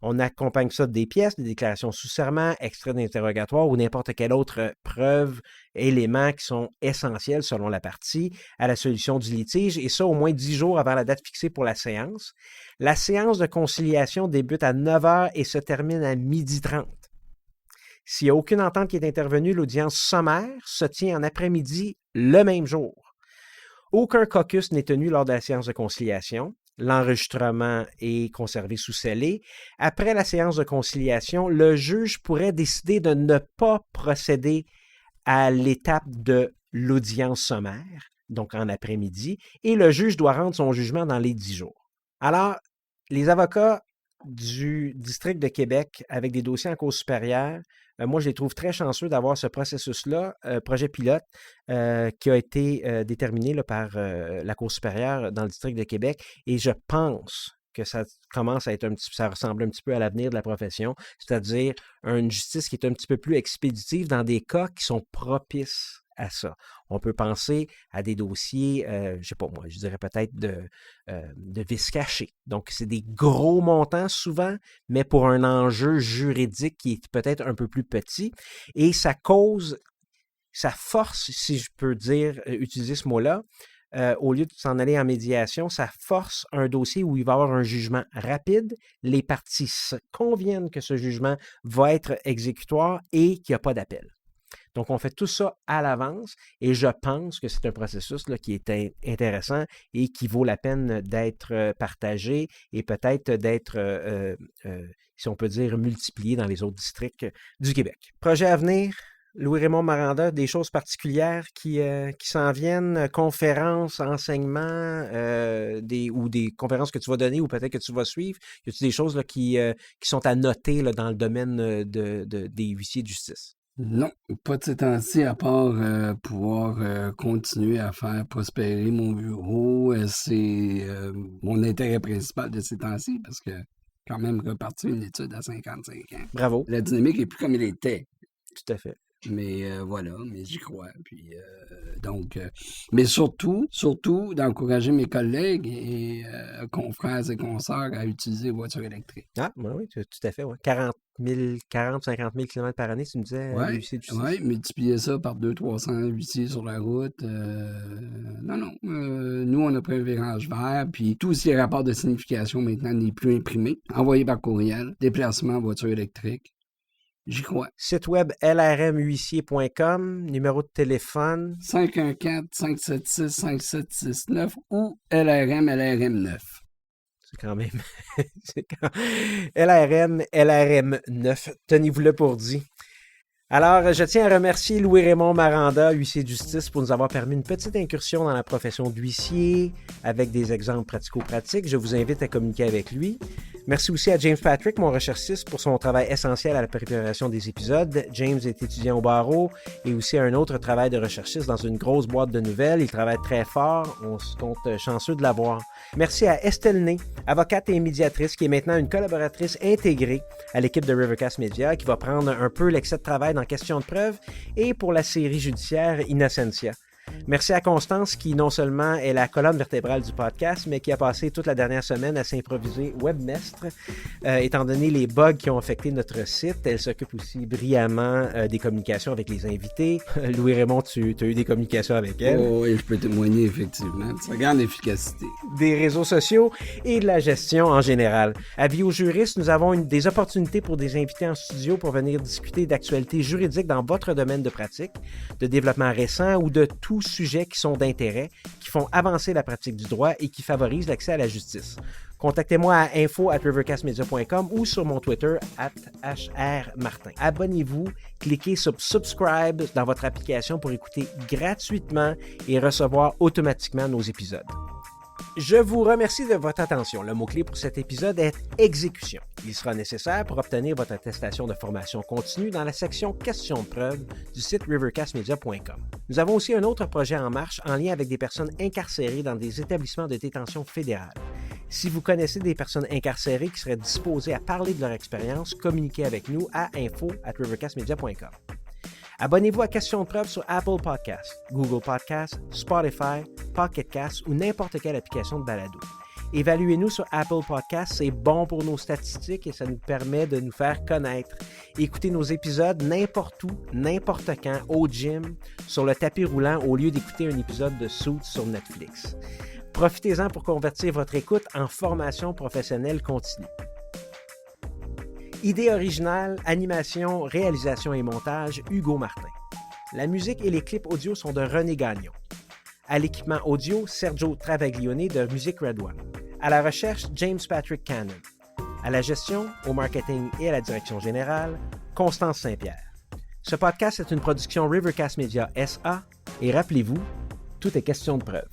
On accompagne ça des pièces, des déclarations sous serment, extraits d'interrogatoire ou n'importe quelle autre preuve, éléments qui sont essentiels selon la partie à la solution du litige, et ça au moins 10 jours avant la date fixée pour la séance. La séance de conciliation débute à 9h et se termine à 12h30. S'il n'y a aucune entente qui est intervenue, l'audience sommaire se tient en après-midi le même jour. Aucun caucus n'est tenu lors de la séance de conciliation. L'enregistrement est conservé sous scellé. Après la séance de conciliation, le juge pourrait décider de ne pas procéder à l'étape de l'audience sommaire, donc en après-midi, et le juge doit rendre son jugement dans les 10 jours. Alors, les avocats du district de Québec avec des dossiers en Cour supérieure, moi, je les trouve très chanceux d'avoir ce processus-là, projet pilote, qui a été déterminé là, par la Cour supérieure dans le district de Québec. Et je pense que ça commence à être ça ressemble un petit peu à l'avenir de la profession, c'est-à-dire une justice qui est un petit peu plus expéditive dans des cas qui sont propices à ça. On peut penser à des dossiers, je ne sais pas moi, je dirais peut-être de vices cachés. Donc, c'est des gros montants souvent, mais pour un enjeu juridique qui est peut-être un peu plus petit. Et ça force, si je peux utiliser ce mot-là, au lieu de s'en aller en médiation, ça force un dossier où il va y avoir un jugement rapide. Les parties se conviennent que ce jugement va être exécutoire et qu'il n'y a pas d'appel. Donc, on fait tout ça à l'avance et je pense que c'est un processus là, qui est intéressant et qui vaut la peine d'être partagé et peut-être d'être, si on peut dire, multiplié dans les autres districts du Québec. Projet à venir, Louis-Raymond Maranda, des choses particulières qui s'en viennent, conférences, enseignements, ou des conférences que tu vas donner ou peut-être que tu vas suivre. Y a-t-il des choses là, qui sont à noter là, dans le domaine des huissiers de justice? Non, pas de ces temps-ci, à part pouvoir continuer à faire prospérer mon bureau. C'est mon intérêt principal de ces temps-ci, parce que quand même repartir une étude à 55 ans. Bravo. La dynamique est plus comme elle était. Tout à fait. Mais voilà, mais j'y crois. Puis mais surtout d'encourager mes collègues et confrères et consoeurs à utiliser les voitures électriques. Ah, oui, tout à fait. Ouais. 40 50 000 km par année, tu me disais, l'huissier de justice. Oui, multiplier ça par 200-300 huissiers sur la route. Nous, on a pris un virage vert, puis tout ce qui est rapport de signification maintenant n'est plus imprimé. Envoyé par courriel, déplacement en voiture électrique. J'y crois. Site web lrmhuissier.com, numéro de téléphone 514-576-5769 ou LRM9. C'est quand même... LRM9, tenez-vous là pour dit. Alors, je tiens à remercier Louis-Raymond Maranda, huissier de justice, pour nous avoir permis une petite incursion dans la profession d'huissier avec des exemples pratico-pratiques. Je vous invite à communiquer avec lui. Merci aussi à James Patrick, mon recherchiste, pour son travail essentiel à la préparation des épisodes. James est étudiant au barreau et aussi a un autre travail de recherchiste dans une grosse boîte de nouvelles. Il travaille très fort. On se compte chanceux de l'avoir. Merci à Estelle Ney, avocate et médiatrice, qui est maintenant une collaboratrice intégrée à l'équipe de Rivercast Media, qui va prendre un peu l'excès de travail dans Question de preuve et pour la série judiciaire Innocentia. Merci à Constance qui non seulement est la colonne vertébrale du podcast, mais qui a passé toute la dernière semaine à s'improviser webmestre, étant donné les bugs qui ont affecté notre site. Elle s'occupe aussi brillamment des communications avec les invités. Louis-Raymond, tu as eu des communications avec elle. Oh, oui, je peux témoigner effectivement de sa grande efficacité. Des réseaux sociaux et de la gestion en général. Avis aux juristes, nous avons des opportunités pour des invités en studio pour venir discuter d'actualités juridiques dans votre domaine de pratique, de développement récent ou de tout sujets qui sont d'intérêt, qui font avancer la pratique du droit et qui favorisent l'accès à la justice. Contactez-moi à info@rivercastmedia.com ou sur mon Twitter @hrmartin. Abonnez-vous, cliquez sur Subscribe dans votre application pour écouter gratuitement et recevoir automatiquement nos épisodes. Je vous remercie de votre attention. Le mot-clé pour cet épisode est « exécution ». Il sera nécessaire pour obtenir votre attestation de formation continue dans la section « Questions de preuve » du site rivercastmedia.com. Nous avons aussi un autre projet en marche en lien avec des personnes incarcérées dans des établissements de détention fédérale. Si vous connaissez des personnes incarcérées qui seraient disposées à parler de leur expérience, communiquez avec nous à info@rivercastmedia.com. Abonnez-vous à Question de preuve sur Apple Podcasts, Google Podcasts, Spotify, Pocket Casts ou n'importe quelle application de balado. Évaluez-nous sur Apple Podcasts, c'est bon pour nos statistiques et ça nous permet de nous faire connaître. Écoutez nos épisodes n'importe où, n'importe quand, au gym, sur le tapis roulant au lieu d'écouter un épisode de Suits sur Netflix. Profitez-en pour convertir votre écoute en formation professionnelle continue. Idée originale, animation, réalisation et montage, Hugo Martin. La musique et les clips audio sont de René Gagnon. À l'équipement audio, Sergio Travaglione de Music Red One. À la recherche, James Patrick Cannon. À la gestion, au marketing et à la direction générale, Constance Saint-Pierre. Ce podcast est une production Rivercast Media SA et rappelez-vous, tout est question de preuve.